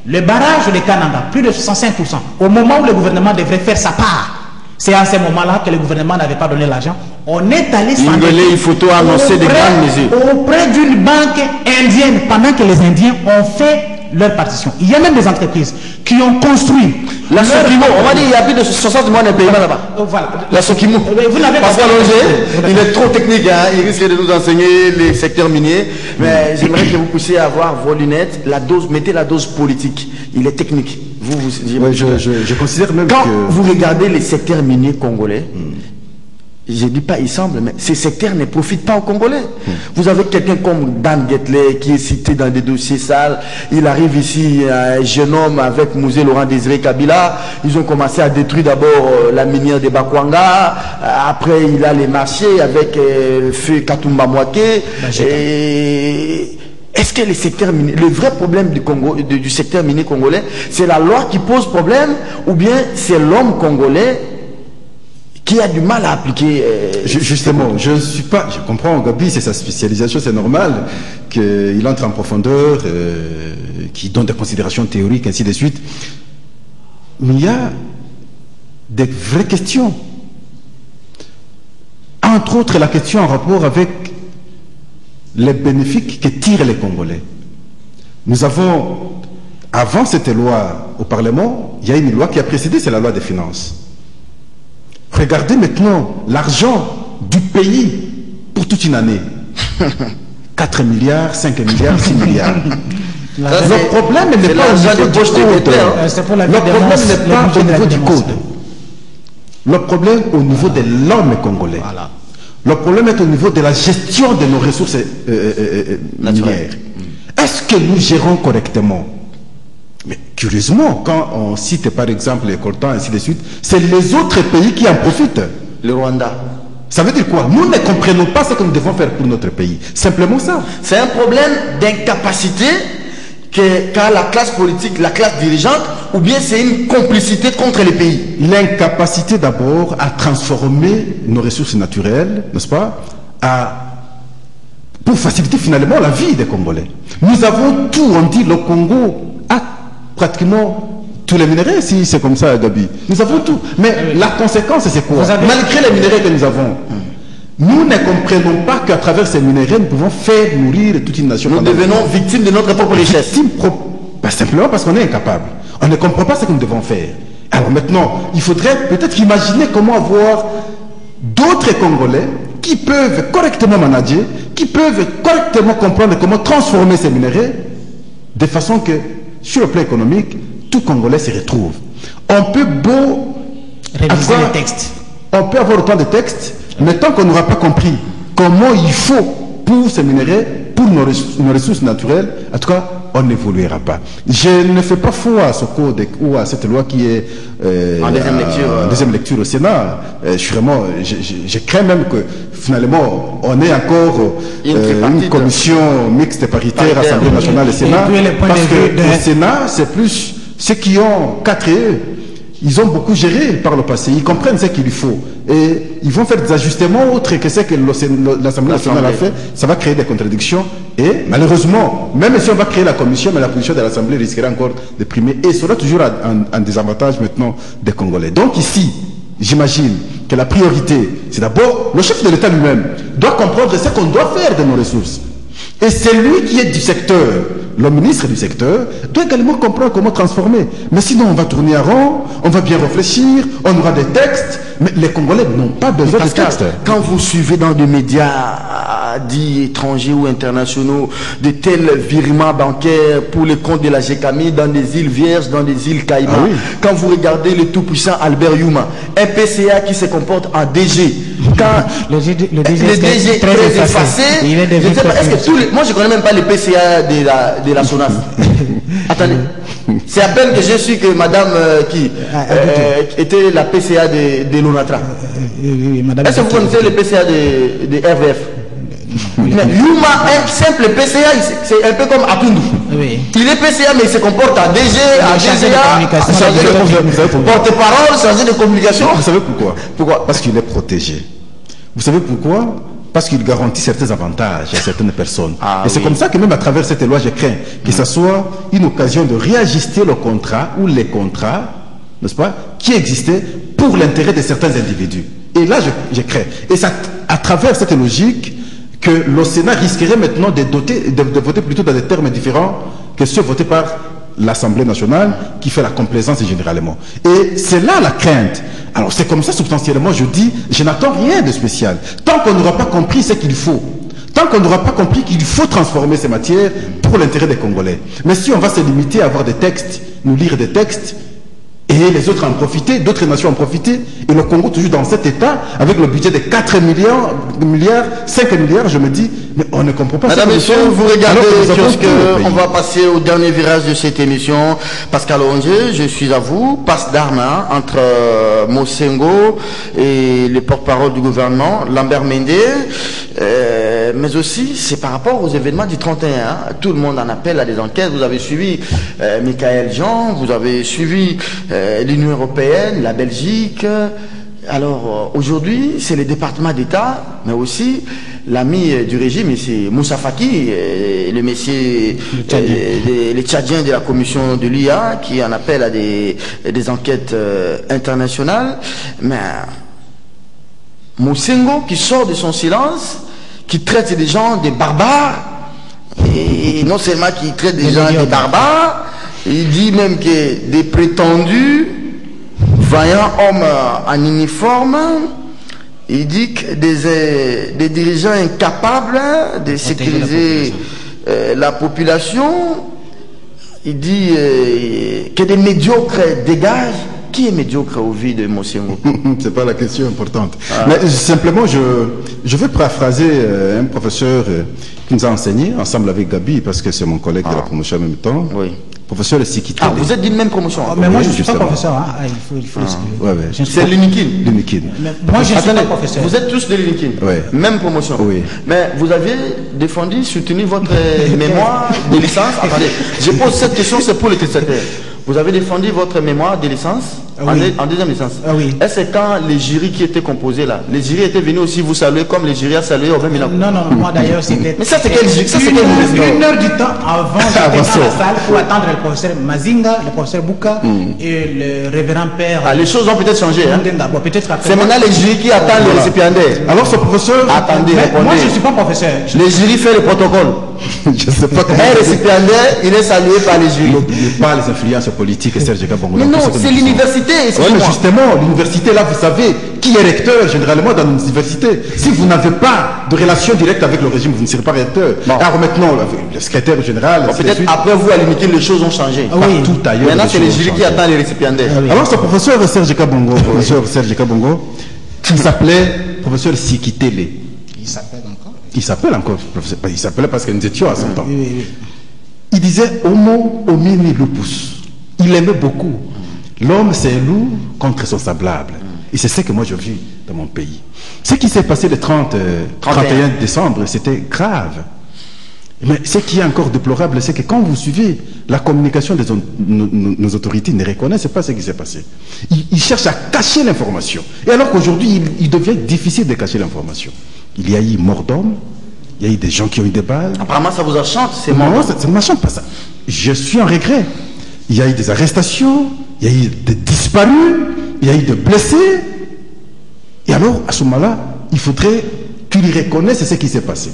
Le barrage de Kananga, plus de 65%. Au moment où le gouvernement devrait faire sa part, c'est à ce moment-là que le gouvernement n'avait pas donné l'argent. On est allé s'endetter. Il faut annoncer des grandes mesures auprès d'une banque indienne, pendant que les Indiens ont fait leur partition. Il y a même des entreprises qui ont construit la Sokimo. On va dire qu'il y a plus de 60 mois de paiement là-bas. Voilà. La Sokimo. Vous n'avez pas. Pascal Loger, il est trop technique, hein. Il risque de nous enseigner les secteurs miniers. Mais j'aimerais que vous puissiez avoir vos lunettes, la dose, mettez la dose politique. Il est technique. Je considère même quand que... vous regardez les secteurs miniers congolais, je ne dis pas il semble, mais ces secteurs ne profitent pas aux Congolais. Vous avez quelqu'un comme Dan Getley qui est cité dans des dossiers sales. Il arrive ici, un jeune homme avec Mouzé Laurent Désiré Kabila. Ils ont commencé à détruire d'abord la minière de Bakwanga. Après, il a les marchés avec Feu Katumba Mwake. Est-ce que les secteurs miniers, le vrai problème du Congo, du secteur minier congolais, c'est la loi qui pose problème ou bien c'est l'homme congolais qui a du mal à appliquer justement, je comprends, Gabi, c'est sa spécialisation, c'est normal qu'il entre en profondeur, qu'il donne des considérations théoriques, ainsi de suite. Mais il y a des vraies questions. Entre autres, la question en rapport avec les bénéfices que tirent les Congolais. Nous avons, avant cette loi au Parlement, il y a une loi qui a précédé, c'est la loi des finances. Regardez maintenant l'argent du pays pour toute une année. 4 milliards, 5 milliards, 6 milliards. Le problème n'est pas au niveau du code. Le problème n'est pas au niveau du code. Le problème au niveau de l'homme congolais. Voilà. Le problème est au niveau de la gestion de nos ressources minières. Est-ce que nous gérons correctement? Mais curieusement, quand on cite par exemple les coltans, ainsi de suite, c'est les autres pays qui en profitent. Le Rwanda. Ça veut dire quoi? Nous ne comprenons pas ce que nous devons faire pour notre pays. Simplement ça. C'est un problème d'incapacité qu'a la classe politique, la classe dirigeante, ou bien c'est une complicité contre les pays? L'incapacité d'abord à transformer nos ressources naturelles, n'est-ce pas, pour faciliter finalement la vie des Congolais. Nous avons tout, on dit le Congo a pratiquement tous les minéraux, si c'est comme ça, Gabi. Nous avons tout. Mais la conséquence, c'est quoi? Malgré les minéraux que nous avons, Nous ne comprenons pas qu'à travers ces minéraux, nous pouvons faire nourrir toute une nation. Nous devenons victimes de notre propre richesse. Simplement parce qu'on est incapable. On ne comprend pas ce que nous devons faire. Alors maintenant, il faudrait peut-être imaginer comment avoir d'autres Congolais qui peuvent correctement manager, qui peuvent correctement comprendre comment transformer ces minéraux, de façon que, sur le plan économique, tout Congolais se retrouve. On peut réviser les textes. On peut avoir autant de textes, mais tant qu'on n'aura pas compris comment il faut pour ces minéraux, pour nos ressources naturelles, en tout cas, on n'évoluera pas. Je ne fais pas foi à ce code ou à cette loi qui est en deuxième lecture au Sénat. Je crains même que finalement on ait encore une commission mixte paritaire, Assemblée nationale et Sénat. Parce que au Sénat, c'est plus ceux qui ont 4 E. Ils ont beaucoup géré par le passé, ils comprennent ce qu'il faut. Et ils vont faire des ajustements autres que ce que l'Assemblée nationale a fait. Ça va créer des contradictions. Et malheureusement, même si on va créer la commission, mais la position de l'Assemblée risquera encore de primer. Et sera toujours un désavantage maintenant des Congolais. Donc ici, j'imagine que la priorité, c'est d'abord le chef de l'État lui-même doit comprendre ce qu'on doit faire de nos ressources. Et c'est lui qui est du secteur. Le ministre du secteur doit également comprendre comment transformer. Mais sinon, on va tourner à rond, on va bien réfléchir, on aura des textes, mais les Congolais n'ont pas besoin de textes. Quand vous suivez dans des médias dits étrangers ou internationaux de tels virements bancaires pour les comptes de la GECAMI dans des îles Vierges, dans des îles Caïmans, quand vous regardez le tout-puissant Albert Youma, un PCA qui se comporte en DG, quand le DG est très effacé, moi je ne connais même pas le PCA de la SONAS. Attendez, c'est à peine que je suis que madame qui était la PCA de l'ONATRA. Est-ce que vous connaissez le PCA de RVF? Mais Youma, un simple PCA, c'est un peu comme Apundu. Il est PCA, mais il se comporte en DG, en DGA, chargé de porte-parole, chargé de communication. Vous savez pourquoi? Parce qu'il est protégé. Vous savez pourquoi? Parce qu'il garantit certains avantages à certaines personnes. Et c'est comme ça que même à travers cette loi, je crains que ce soit une occasion de réajuster le contrat ou les contrats, n'est-ce pas, qui existaient pour l'intérêt de certains individus. Et là, je crains. Et c'est à travers cette logique que le Sénat risquerait maintenant de voter plutôt dans des termes différents que ceux votés par l'Assemblée nationale qui fait la complaisance généralement. Et c'est là la crainte. Alors c'est comme ça substantiellement, je dis, je n'attends rien de spécial. Tant qu'on n'aura pas compris ce qu'il faut, tant qu'on n'aura pas compris qu'il faut transformer ces matières pour l'intérêt des Congolais. Mais si on va se limiter à avoir des textes, nous lire des textes, et les autres en profiter, d'autres nations en profiter, et le Congo toujours dans cet état, avec le budget de 4 milliards, 5 milliards, je me dis, mais on ne comprend pas. Madame, messieurs, vous regardez on va passer au dernier virage de cette émission. Pascal Onge, je suis à vous, passe d'armes entre Mosengo et les porte-parole du gouvernement, Lambert Mende, mais aussi c'est par rapport aux événements du 31. Tout le monde en appelle à des enquêtes. Vous avez suivi Michael Jean, vous avez suivi l'Union européenne, la Belgique. Alors aujourd'hui, c'est les départements d'État, mais aussi l'ami du régime, c'est Moussa Faki, le monsieur, les Tchadiens de la commission de l'IA, qui en appelle à des enquêtes internationales. Mais Mosengo qui sort de son silence, qui traite des gens des barbares, et non seulement qui traite des gens des barbares, il dit même que des prétendus vaillants hommes en uniforme, il dit que des dirigeants incapables de sécuriser la population, il dit que des médiocres dégagent. Qui est médiocre au vu de Mosengo? C'est pas la question importante. Mais simplement, je veux paraphraser un professeur qui nous a enseigné, ensemble avec Gabi, parce que c'est mon collègue de la promotion en même temps. Oui. Professeur Sikite. Vous êtes d'une même promotion? Mais moi, je ne suis pas professeur. Il faut c'est l'UNIKIN. Moi, je ne suis pas professeur. Vous êtes tous de l'UNIKIN. Même promotion. Oui. Mais vous avez défendu, soutenu votre mémoire de licence. Attendez, je pose cette question, c'est pour les testataires. Vous avez défendu votre mémoire de licence En deuxième instance. Oui. Est-ce que quand les jurys qui étaient composés là, les jurys étaient venus aussi vous saluer comme les jurys a salué au 20 000 ans? Non, moi d'ailleurs c'était... Mais ça c'est quel jury? Une heure du temps avant, j'étais dans la salle pour attendre le professeur Mazinga, le professeur Bouka et le révérend père... Ah, les choses ont peut-être changé. Hein? C'est maintenant les jurys qui attendent les récipiendaires. Alors ce professeur... Attendez, répondez. Moi je ne suis pas professeur. Les jurys font le protocole. Je ne sais pas comment... Un récipiendaire, il est salué par les jurys. N'oubliez pas les influences politiques et Serge Kabongo. Mais non, c'est l'université. Oui, mais justement, l'université, là, vous savez, qui est recteur généralement dans une université? Si vous n'avez pas de relation directe avec le régime, vous ne serez pas recteur. Bon. Alors maintenant, le secrétaire général... Bon, peut-être après vous, à l'unité, les choses ont changé. Partout ailleurs. Maintenant, c'est les jurys qui attendent les récipiendaires. Alors, ce professeur Serge Kabongo, il s'appelait professeur Sikitele. Il s'appelle encore? Il s'appelle encore professeur. Il s'appelait parce que nous étions à son temps. Il disait Homo homini lupus. Il aimait beaucoup. L'homme, c'est un loup contre son semblable. Et c'est ce que moi j'ai vu dans mon pays. Ce qui s'est passé le 31 décembre, c'était grave. Mais ce qui est encore déplorable, c'est que quand vous suivez la communication de nos autorités, ne reconnaissent pas ce qui s'est passé. Ils cherchent à cacher l'information. Et alors qu'aujourd'hui, il devient difficile de cacher l'information. Il y a eu mort d'homme, il y a eu des gens qui ont eu des balles. Apparemment, ça vous enchante, c'est mort. Non, ça ne m'enchante pas ça. Je suis en regret. Il y a eu des arrestations, il y a eu des disparus, il y a eu des blessés. Et alors, à ce moment-là, il faudrait qu'ils reconnaissent ce qui s'est passé.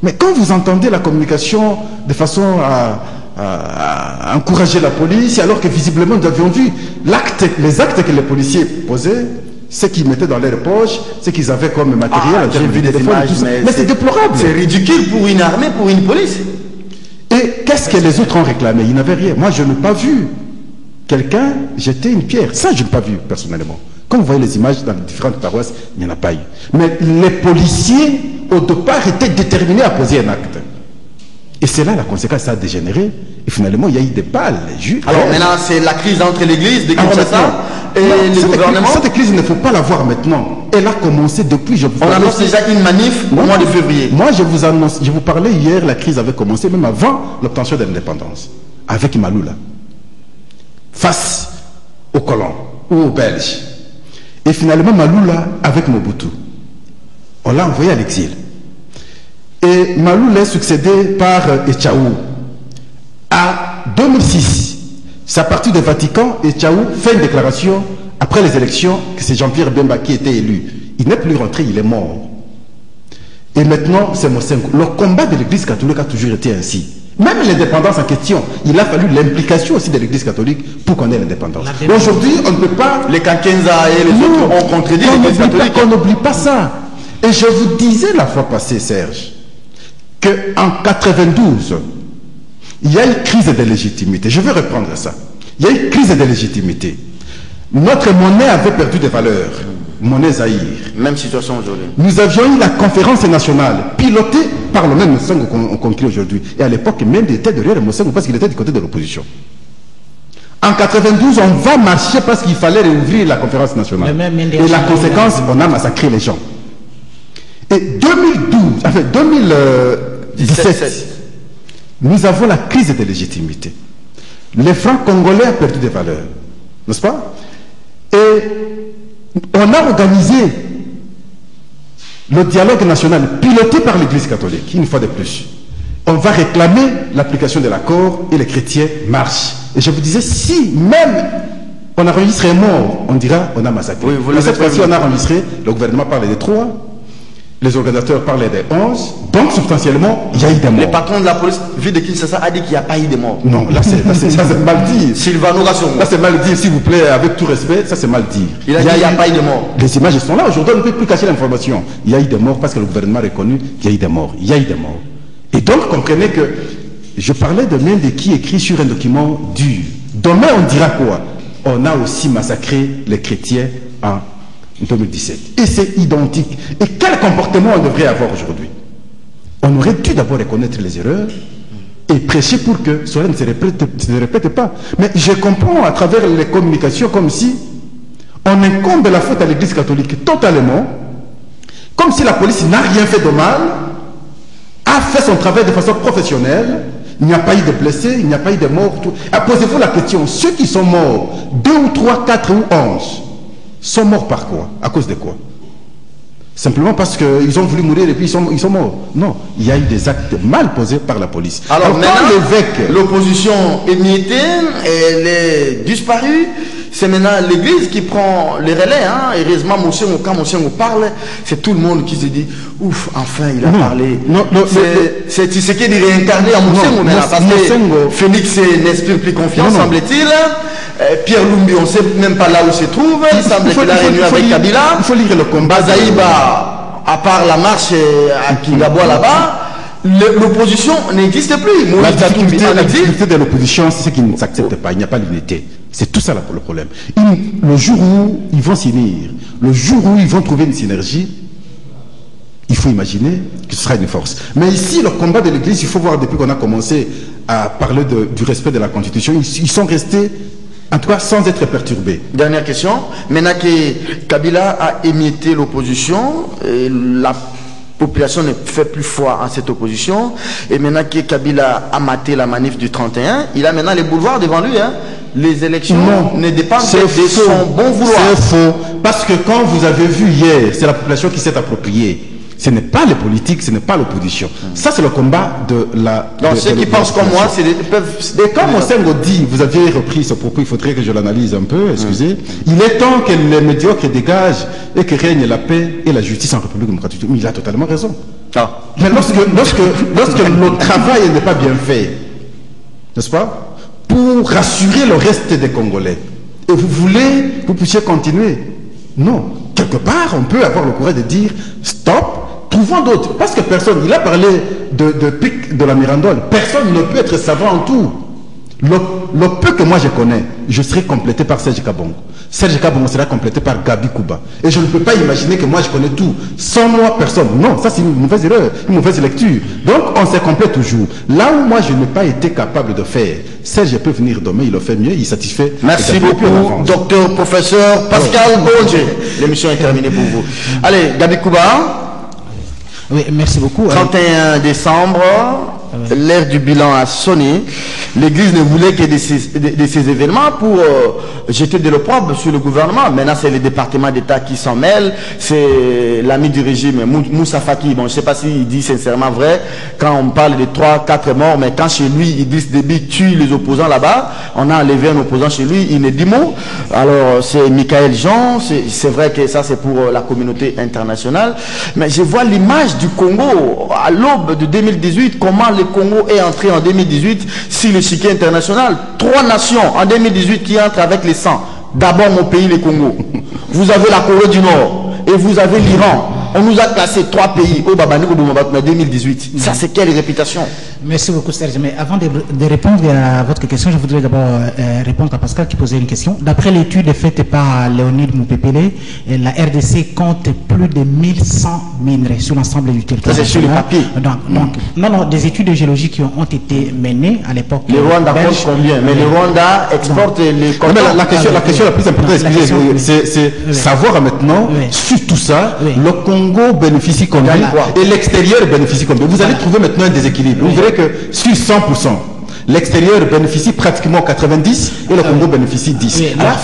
Mais quand vous entendez la communication de façon à encourager la police, alors que visiblement nous avions vu les actes que les policiers posaient, ce qu'ils mettaient dans leurs poches, ce qu'ils avaient comme matériel, j'ai vu des images, mais c'est déplorable. C'est ridicule pour une armée, pour une police. Et qu'est-ce que les autres ont réclamé? Ils n'avaient rien. Moi, je n'ai pas vu quelqu'un jeter une pierre. Ça, je n'ai pas vu personnellement. Quand vous voyez les images dans les différentes paroisses, il n'y en a pas eu. Mais les policiers, au départ, étaient déterminés à poser un acte. Et c'est là la conséquence, ça a dégénéré. Et finalement, il y a eu des balles. Alors maintenant, c'est la crise entre l'église de Kinshasa et le gouvernement. Cette crise, il ne faut pas la voir maintenant. Elle a commencé depuis... On annonce déjà une manif au mois de février. Moi, je vous annonce, je vous parlais hier, la crise avait commencé même avant l'obtention de l'indépendance. Avec Maloula. Face aux colons ou aux Belges. Et finalement, Maloula avec Mobutu. On l'a envoyé à l'exil. Et Maloula est succédé par Etchaou. À 2006, c'est à partir du Vatican, Etchaou fait une déclaration après les élections que c'est Jean-Pierre Bemba qui était élu. Il n'est plus rentré, il est mort. Et maintenant, c'est Mosengo. Le combat de l'Église catholique a toujours été ainsi. Même l'indépendance en question, il a fallu l'implication aussi de l'Église catholique pour qu'on ait l'indépendance. Aujourd'hui, on ne peut pas... Les Kankenza et les autres ont contredit l'Église catholique. On n'oublie pas ça. Et je vous disais la fois passée, Serge, qu'en 92, il y a une crise de légitimité. Je vais reprendre ça. Il y a une crise de légitimité. Notre monnaie avait perdu des valeurs. Monnaie Zaïre. Même situation aujourd'hui. Nous avions eu la conférence nationale, pilotée par le même Mosengo qu'on conclut aujourd'hui. Et à l'époque, même il était derrière Mosengo parce qu'il était du côté de l'opposition. En 92, on va marcher parce qu'il fallait réouvrir la conférence nationale. Et la conséquence, on a massacré les gens. Et 2017, nous avons la crise de légitimité. Les francs congolais ont perdu des valeurs. N'est-ce pas? Et on a organisé le dialogue national piloté par l'Église catholique, une fois de plus. On va réclamer l'application de l'accord et les chrétiens marchent. Et je vous disais, si même on a enregistré un mort, on dira on a massacré. Oui, mais cette fois-ci, on a enregistré, le gouvernement parlait de 3, les organisateurs parlaient de 11, donc substantiellement, il y a eu des morts. Le patron de la police, vu de Kinshasa, a dit qu'il n'y a pas eu de morts. Non, là c'est mal dit. Sylvano Rassongo. Là c'est mal dit, s'il vous plaît, avec tout respect, ça c'est mal dit. Il a dit qu'il n'y a pas eu de morts. Les images sont là, aujourd'hui on ne peut plus cacher l'information. Il y a eu des morts parce que le gouvernement a reconnu qu'il y a eu des morts. Il y a eu des morts. Et donc comprenez que je parlais de même de qui écrit sur un document dur. Demain on dira quoi? On a aussi massacré les chrétiens en 2017. Et c'est identique. Et quel comportement on devrait avoir aujourd'hui? On aurait dû d'abord reconnaître les erreurs et prêcher pour que cela ne se répète pas. Mais je comprends à travers les communications comme si on incombe la faute à l'Église catholique totalement, comme si la police n'a rien fait de mal, a fait son travail de façon professionnelle, Il n'y a pas eu de blessés, il n'y a pas eu de morts. Posez-vous la question, ceux qui sont morts, 2 ou 3, 4 ou 11, sont morts par quoi? À cause de quoi? Simplement parce qu'ils ont voulu mourir et puis ils sont morts. Non, il y a eu des actes mal posés par la police. Alors maintenant, l'opposition est miettée, elle est disparue. C'est maintenant l'église qui prend les relais. Hein. Heureusement, quand Moussengo parle, c'est tout le monde qui se dit ouf, enfin il a parlé. C'est Tshisekedi réincarné à Moussengo maintenant. Parce que Félix n'inspire plus confiance, semble-t-il. Pierre Lumbi, on ne sait même pas là où il se trouve. Il semble qu'il a réuni avec Kabila. Il faut lire le combat. Bazaïba, à part la marche à Kingaboua là-bas, l'opposition n'existe plus. La difficulté de l'opposition, c'est ce qui ne s'accepte pas. Il n'y a pas d'unité. C'est tout ça le problème. Le jour où ils vont s'unir, le jour où ils vont trouver une synergie, il faut imaginer que ce sera une force. Mais ici, le combat de l'Église, il faut voir depuis qu'on a commencé à parler du respect de la Constitution, ils sont restés, en tout cas, sans être perturbés. Dernière question. Maintenant que Kabila a émietté l'opposition, la population ne fait plus foi en cette opposition, et maintenant que Kabila a maté la manif du 31, il a maintenant les boulevards devant lui. Hein. Les élections ne dépendent pas de son bon vouloir. C'est faux. Parce que quand vous avez vu hier, c'est la population qui s'est appropriée. Ce n'est pas les politiques, ce n'est pas l'opposition. Ça, c'est le combat de la... Donc ceux qui pensent comme moi, c'est des... Et comme Moussengo dit, vous aviez repris ce propos, il faudrait que je l'analyse un peu, excusez. Il est temps que les médiocres dégagent et que règne la paix et la justice en République démocratique. Mais il a totalement raison. Mais lorsque le travail n'est pas bien fait, n'est-ce pas, pour rassurer le reste des Congolais, et vous puissiez continuer. Non. Quelque part, on peut avoir le courage de dire stop, trouvons d'autres. Parce que personne, il a parlé de pic de la Mirandole. Personne ne peut être savant en tout. Le peu que moi je connais, je serai complété par Serge Kabongo. Serge Kabongo sera complété par Gabi Kuba. Et je ne peux pas imaginer que moi je connais tout. Sans moi, personne. Non, ça c'est une mauvaise erreur, une mauvaise lecture. Donc on se complète toujours. Là où moi je n'ai pas été capable de faire, Serge peut venir demain, il le fait mieux, il satisfait. Merci beaucoup, docteur, professeur Pascal Bonge. L'émission est terminée pour vous. Allez, Gabi Kuba. Oui, merci beaucoup. 31 décembre. L'ère du bilan a sonné. L'Église ne voulait que de ces événements pour jeter de l'opprobre sur le gouvernement. Maintenant, c'est le département d'État qui s'en mêle. C'est l'ami du régime, Moussa Faki. Bon, je ne sais pas s'il dit sincèrement vrai quand on parle de 3-4 morts, mais quand chez lui, Idriss Déby tue les opposants là-bas, on a enlevé un opposant chez lui, il ne dit mot. Alors, c'est Michael Jean. C'est vrai que ça, c'est pour la communauté internationale. Mais je vois l'image du Congo à l'aube de 2018, comment le Congo est entré en 2018 sur le chiquier international. 3 nations en 2018 qui entrent avec les 100. D'abord mon pays, le Congo. Vous avez la Corée du Nord et vous avez l'Iran. On nous a classé 3 pays au Babani en 2018. Ça, c'est quelle réputation? Merci beaucoup, Serge. Mais avant de répondre à votre question, je voudrais d'abord répondre à Pascal qui posait une question. D'après l'étude faite par Léonide Moupépélé, la RDC compte plus de 1100 minerais sur l'ensemble du territoire. Ça, c'est sur le papier. Donc, non, des études géologiques qui ont été menées à l'époque. Le Rwanda compte combien? Mais le Rwanda exporte les colons. La question la plus importante, c'est savoir maintenant, sur tout ça, le Congo bénéficie combien et l'extérieur bénéficie combien. Vous allez trouver maintenant un déséquilibre. Vous verrez que sur 100%, l'extérieur bénéficie pratiquement 90 et le Congo bénéficie 10. Oui, là,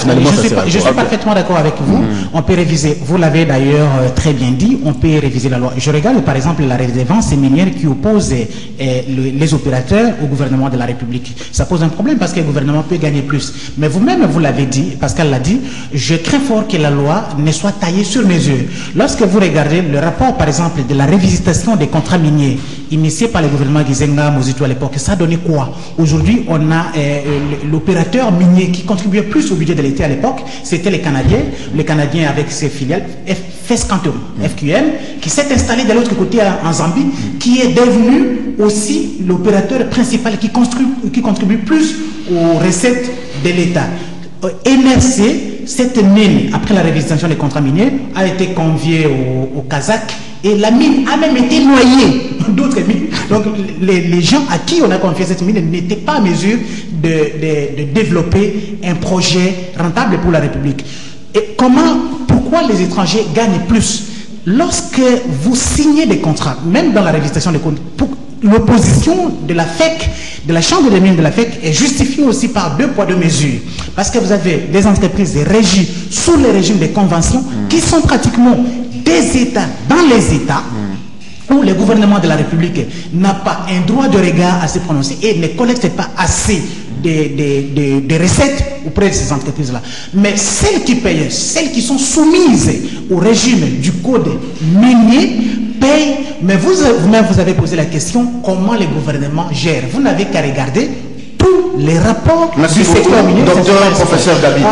je suis parfaitement d'accord avec vous. On peut réviser, vous l'avez d'ailleurs très bien dit, on peut réviser la loi. Je regarde par exemple la redevance minière qui oppose les opérateurs au gouvernement de la République. Ça pose un problème parce que le gouvernement peut gagner plus. Mais vous-même, vous l'avez dit, Pascal l'a dit, je crains fort que la loi ne soit taillée sur mesure. Lorsque vous regardez le rapport par exemple de la révisitation des contrats miniers initié par le gouvernement Gizenga Mozitu à l'époque, ça a donné quoi? Aujourd'hui, on a l'opérateur minier qui contribuait plus au budget de l'État à l'époque, c'était les Canadiens. Les Canadiens avec ses filiales, FQM, qui s'est installé de l'autre côté en Zambie, qui est devenu aussi l'opérateur principal qui contribue plus aux recettes de l'État. NRC, cette mine, après la révisitation des contrats miniers, a été conviée au Kazakh et la mine a même été noyée. D'autres mines. Donc les gens à qui on a confié cette mine n'étaient pas en mesure de développer un projet rentable pour la République. Et pourquoi les étrangers gagnent plus? Lorsque vous signez des contrats, même dans la révisitation des contrats, l'opposition de la FEC de la Chambre des mines de l'Afrique est justifié aussi par 2 poids 2 mesures. Parce que vous avez des entreprises régies sous le régime des conventions qui sont pratiquement des États dans les États où le gouvernement de la République n'a pas un droit de regard à se prononcer et ne collecte pas assez des recettes auprès de ces entreprises-là. Mais celles qui payent, celles qui sont soumises au régime du code minier, payent. Mais vous-même, vous avez posé la question, comment le gouvernement gère. Vous n'avez qu'à regarder tous les rapports du secteur minier. Docteur, professeur David.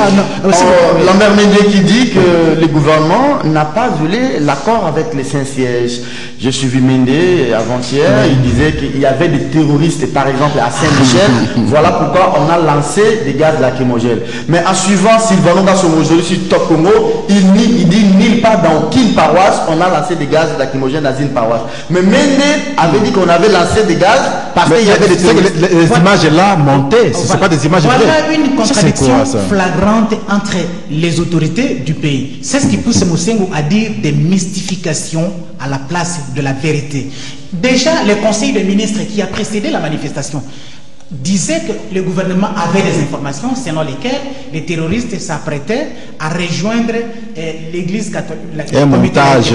Lambert Mende qui dit que le gouvernement n'a pas violé l'accord avec les Saint-Sièges. J'ai suivi Mende avant-hier, il disait qu'il y avait des terroristes, par exemple, à Saint-Michel. Voilà pourquoi on a lancé des gaz lacrymogènes. Mais en suivant Sylvano Gassomojoli sur Top Congo, il dit nulle part dans aucune paroisse, on a lancé des gaz lacrymogènes dans une paroisse. Mais Mende avait dit qu'on avait lancé des gaz parce qu'il y avait des terroristes. Les images là montaient, ce ne sont pas des images vraies. Voilà une contradiction flagrante entre les autorités du pays. C'est ce qui pousse Mosengo à dire des mystifications à la place de la vérité. Déjà, le conseil des ministres qui a précédé la manifestation disait que le gouvernement avait des informations selon lesquelles les terroristes s'apprêtaient à rejoindre l'église catholique. Un montage.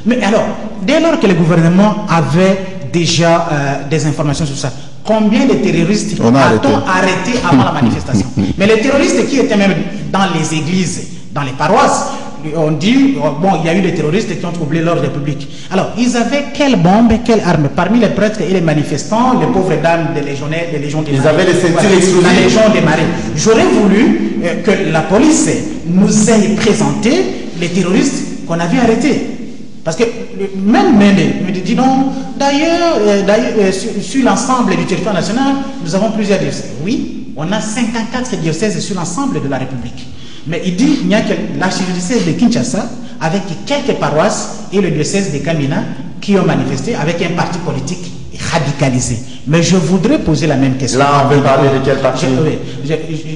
Mais alors, dès lors que le gouvernement avait déjà des informations sur ça, combien de terroristes a-t-on arrêté avant la manifestation? Mais les terroristes qui étaient même dans les églises, dans les paroisses, on dit, bon, il y a eu des terroristes qui ont troublé l'ordre public. Alors, ils avaient quelles bombes, quelles armes? Parmi les prêtres et les manifestants, les pauvres dames des légionnaires, des légions des marins. Ils avaient les ceintures explosives. La légion des marins. J'aurais voulu que la police nous ait présenté les terroristes qu'on avait arrêtés. Parce que même Mende me dit non, d'ailleurs, sur l'ensemble du territoire national, nous avons plusieurs diocèses. Oui, on a 54 diocèses sur l'ensemble de la République. Mais il dit qu'il n'y a que l'archidiocèse de Kinshasa, avec quelques paroisses, et le diocèse de Kamina, qui ont manifesté avec un parti politique radicalisé. Mais je voudrais poser la même question. Là, on veut parler de quel parti?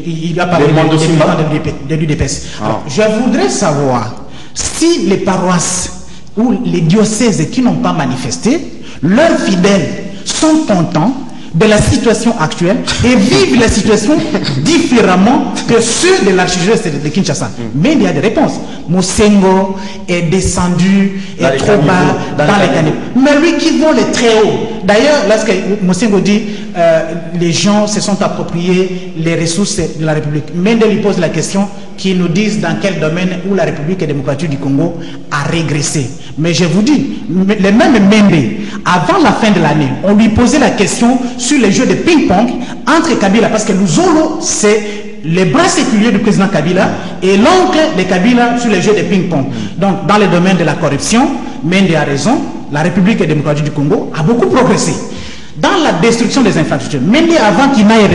Il va parler de l'UDPS. Je voudrais savoir si les paroisses ou les diocèses qui n'ont pas manifesté, leurs fidèles sont contents de la situation actuelle et vivent la situation différemment que ceux de l'archidiocèse de Kinshasa. Mais il y a des réponses. Mosengo est descendu, est trop bas dans les caniveaux. Mais lui qui vole est très haut. D'ailleurs, lorsque Mosengo dit les gens se sont appropriés les ressources de la République, Mende lui pose la question qui nous disent dans quel domaine où la République démocratique du Congo a régressé. Mais je vous dis, les mêmes Mende, avant la fin de l'année, on lui posait la question sur les jeux de ping-pong entre Kabila, parce que Luzolo, c'est les bras séculiers du président Kabila et l'oncle de Kabila sur les jeux de ping-pong. Donc, dans le domaine de la corruption, Mende a raison, la République démocratique du Congo a beaucoup progressé. Dans la destruction des infrastructures, Mende, avant qu'il n'aille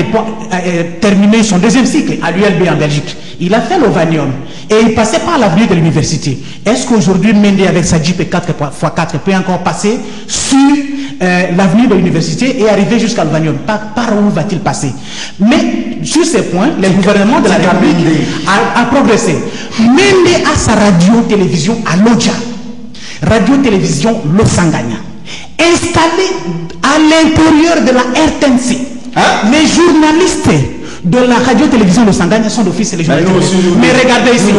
terminer son deuxième cycle à l'ULB en Belgique, il a fait l'Ovanium et il passait par l'avenue de l'université. Est-ce qu'aujourd'hui, Mende, avec sa Jeep 4x4, peut encore passer sur l'avenue de l'université et arriver jusqu'à l'Ovanium? Par où va-t-il passer? Mais sur ces points, le gouvernement de la République a progressé. Mende a sa radio-télévision à Lodja, radio-télévision Losanganya, installée à l'intérieur de la RTNC. Les journalistes de la radio-télévision de Sanganya sont d'office les journalistes. Mais regardez ici.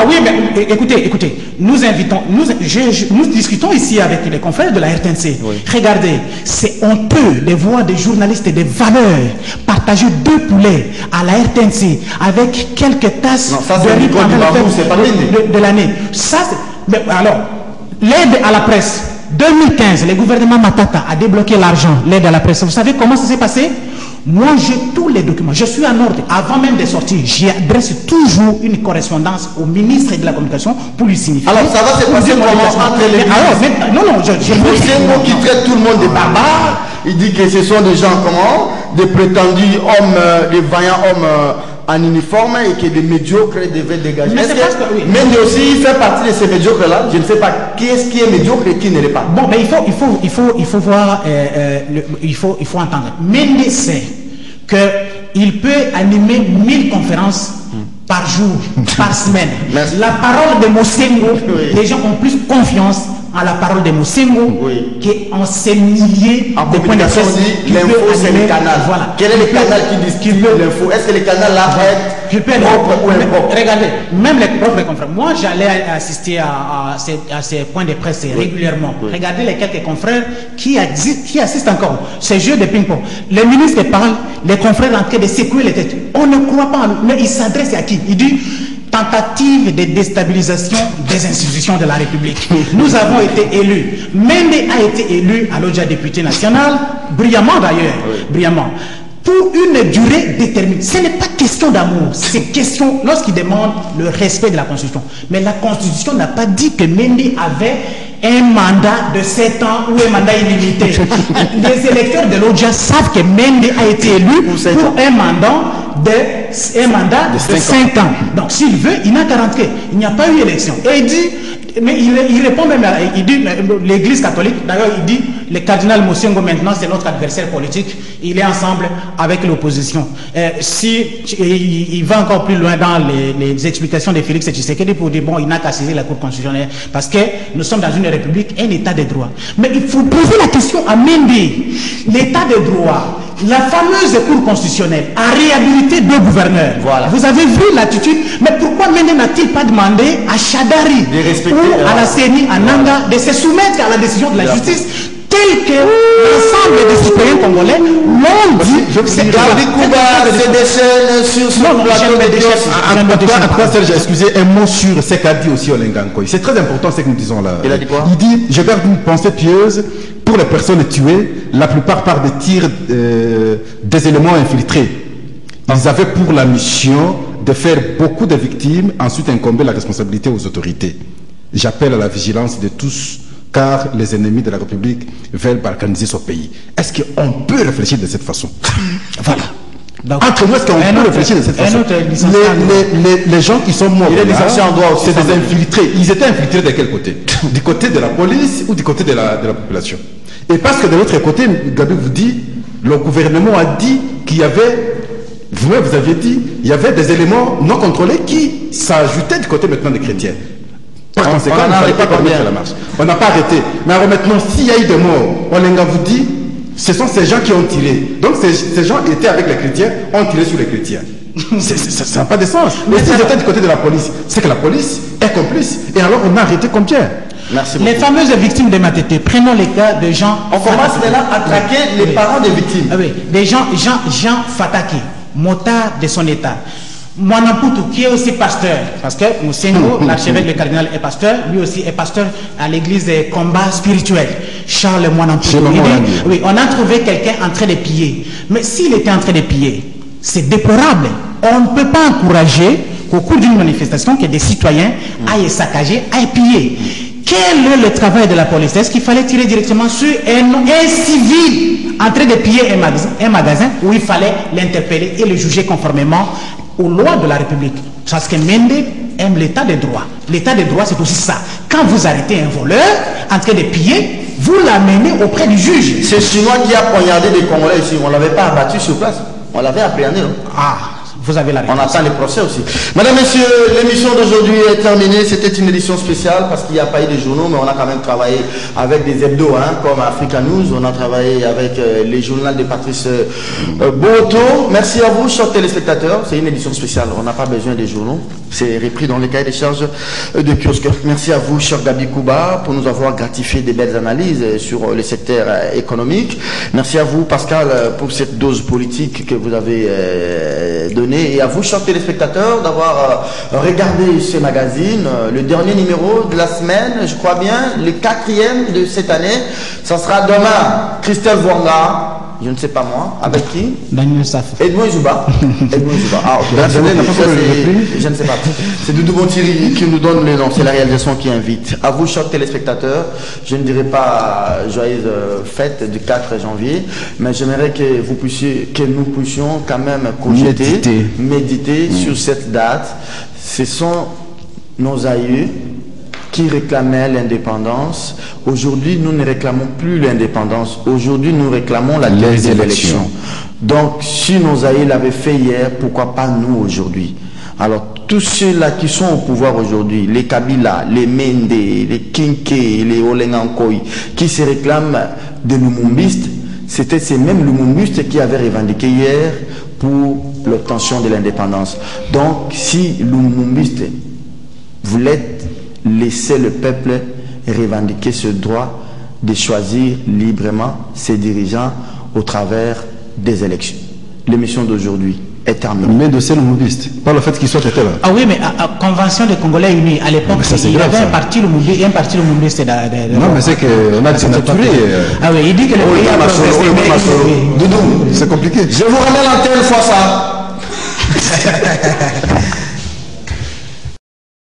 Oui, mais écoutez, nous discutons ici avec les confrères de la RTNC. Oui. Regardez, c'est honteux de voir des journalistes de valeur partager 2 poulets à la RTNC avec quelques tasses de riz de l'année. Alors, l'aide à la presse. 2015, le gouvernement Matata a débloqué l'argent, l'aide à la presse. Vous savez comment ça s'est passé? Moi, j'ai tous les documents. Je suis en ordre. Avant même de sortir, j'adresse toujours une correspondance au ministre de la Communication pour lui signifier. Alors, ça va se passer comment entre les non, qui traite tout le monde de barbares. Il dit que ce sont des gens comment? Des prétendus hommes, des vaillants hommes en uniforme et que des médiocres devaient dégager. Mais aussi, il fait partie de ces médiocres-là. Je ne sais pas qui est médiocre et qui ne l'est pas. Bon, mais il faut voir, il faut entendre. Mende sait qu'il peut animer 1000 conférences par jour, par semaine. La parole de Mosengo, les gens ont plus confiance à la parole de Moussengo, qu'on s'est milliers de points de presse. L'info, c'est le canal. Voilà. Quel est le canal qui distribue l'info? Est-ce que le canal là est propre ou impropre? Regardez, même les propres confrères. Moi, j'allais assister à ces points de presse régulièrement. Regardez les quelques confrères qui assistent encore. Ces jeux de ping-pong. Les ministres parlent, les confrères en train de secouer les têtes. On ne croit pas en nous. Mais il s'adresse à qui? Il dit tentative de déstabilisation des institutions de la République. Nous avons été élus. Mende a été élu à l'Odja député national, brillamment d'ailleurs, brillamment, pour une durée déterminée. Ce n'est pas question d'amour, c'est question lorsqu'il demande le respect de la Constitution. Mais la Constitution n'a pas dit que Mende avait un mandat de 7 ans ou un mandat illimité. Les électeurs de l'Odja savent que Mende a été élu pour un mandat de 5 ans. Donc s'il veut, il n'a qu'à rentrer. Il n'y a pas eu élection. Et il dit, mais il répond même, il dit, l'Église catholique, d'ailleurs il dit, le cardinal Moussengo maintenant c'est notre adversaire politique, il est ensemble avec l'opposition. Il va encore plus loin dans les explications de Félix Tshisekedi pour dire, bon, il n'a qu'à saisir la Cour constitutionnelle, parce que nous sommes dans une république, un état de droit. Mais il faut poser la question à Mendy, l'état de droit. La fameuse Cour constitutionnelle a réhabilité 2 gouverneurs. Voilà. Vous avez vu l'attitude, mais pourquoi Mende n'a-t-il pas demandé à Chadari ou à la CENI, à Nanga, de se soumettre à la décision de la justice tel que l'ensemble des citoyens congolais l'ont dit? C'est des chaînes sur ce plateau. Excusez, un mot sur ce qu'a dit aussi Olengankoy. C'est très important ce que nous disons là. Il a dit quoi? Il dit, je garde une pensée pieuse pour les personnes tuées, la plupart par des tirs des éléments infiltrés. Ils avaient pour la mission de faire beaucoup de victimes, ensuite incomber la responsabilité aux autorités. J'appelle à la vigilance de tous, car les ennemis de la République veulent balkaniser ce pays. Est-ce qu'on peut réfléchir de cette façon? Voilà. Donc, entre nous, est-ce qu'on peut réfléchir de cette façon? Les gens qui sont morts, c'est des infiltrés. Ils étaient infiltrés de quel côté? Du côté de la police ou du côté de la population? Et parce que de l'autre côté, Gabi vous dit, le gouvernement a dit qu'il y avait, vous-même vous aviez dit, il y avait des éléments non contrôlés qui s'ajoutaient du côté maintenant des chrétiens. Par conséquent, il ne fallait pas permettre la marche. On n'a pas arrêté. Mais alors maintenant, s'il y a eu des morts, Olenga vous dit, ce sont ces gens qui ont tiré. Donc ces gens étaient avec les chrétiens, ont tiré sur les chrétiens. Ça n'a pas de sens. Mais s'ils étaient du côté de la police, c'est que la police est complice. Et alors on a arrêté combien? Merci beaucoup. Les fameuses victimes de Matete, prenons les cas de Jean. On commence maintenant à traquer les parents des victimes. Ah oui, des Jean Fataki, motard de son état. Mwanamputu, qui est aussi pasteur, parce que Moussengo, l'archevêque, le cardinal, est pasteur, lui aussi est pasteur à l'église des combats spirituels. Charles Mwanamputu. Oui, on a trouvé quelqu'un en train de piller. Mais s'il était en train de piller, c'est déplorable. On ne peut pas encourager qu'au cours d'une manifestation que des citoyens aillent saccager, aillent piller. Quel est le travail de la police? Est-ce qu'il fallait tirer directement sur un civil en train de piller un magasin où il fallait l'interpeller et le juger conformément aux lois de la République? Parce que Mende aime l'état de droit. L'état de droit, c'est aussi ça. Quand vous arrêtez un voleur en train de piller, vous l'amenez auprès du juge. C'est Chinois qui a poignardé des Congolais ici. On ne l'avait pas abattu sur place. On l'avait appréhendé. Ah, vous avez la réponse. On attend les procès aussi. Mesdames, Messieurs, l'émission d'aujourd'hui est terminée. C'était une édition spéciale parce qu'il n'y a pas eu de journaux, mais on a quand même travaillé avec des hebdos, comme Africa News. On a travaillé avec les journaux de Patrice Boto. Merci à vous, chers téléspectateurs. C'est une édition spéciale. On n'a pas besoin des journaux. C'est repris dans les cahiers des charges de kiosque. Merci à vous, cher Gabi Kouba, pour nous avoir gratifié des belles analyses sur le secteur économique. Merci à vous, Pascal, pour cette dose politique que vous avez donnée. Et à vous, chers téléspectateurs, d'avoir regardé ce magazine, le dernier numéro de la semaine, je crois bien, le 4e de cette année. Ça sera demain. Christelle Wanga, je ne sais pas moi, avec qui? Daniel Saf. Edmond Zouba. Edmond Zouba. Ah, ok. Je ne sais pas. C'est Doudou Bonthiri qui nous donne le nom. C'est la réalisation qui invite. À vous, chers téléspectateurs, je ne dirai pas joyeuse fête du 4 janvier, mais j'aimerais que vous puissiez, que nous puissions quand même cogiter, méditer sur cette date. Ce sont nos aïeux qui réclamaient l'indépendance. Aujourd'hui, nous ne réclamons plus l'indépendance. Aujourd'hui, nous réclamons la tenue des élections. Donc, si nos aïeux l'avaient fait hier, pourquoi pas nous aujourd'hui? Alors, tous ceux-là qui sont au pouvoir aujourd'hui, les Kabila, les Mende, les Kinké, les Olengankoy, qui se réclament de lumumbistes, c'était ces mêmes lumumbistes qui avaient revendiqué hier pour l'obtention de l'indépendance. Donc, si lumumbistes voulaient laisser le peuple revendiquer ce droit de choisir librement ses dirigeants au travers des élections. L'émission d'aujourd'hui est terminée. Mais de ces lumumbistes, par le fait qu'ils soient étaient là. Ah oui, mais à Convention des Congolais Unis, à l'époque, il y avait un parti lumumbiste et un parti lumumbiste. Non, mais c'est qu'on a dénaturé. Ah oui, il dit que le pays a progressé. Doudou, c'est compliqué. Je vous remets l'antenne fois ça.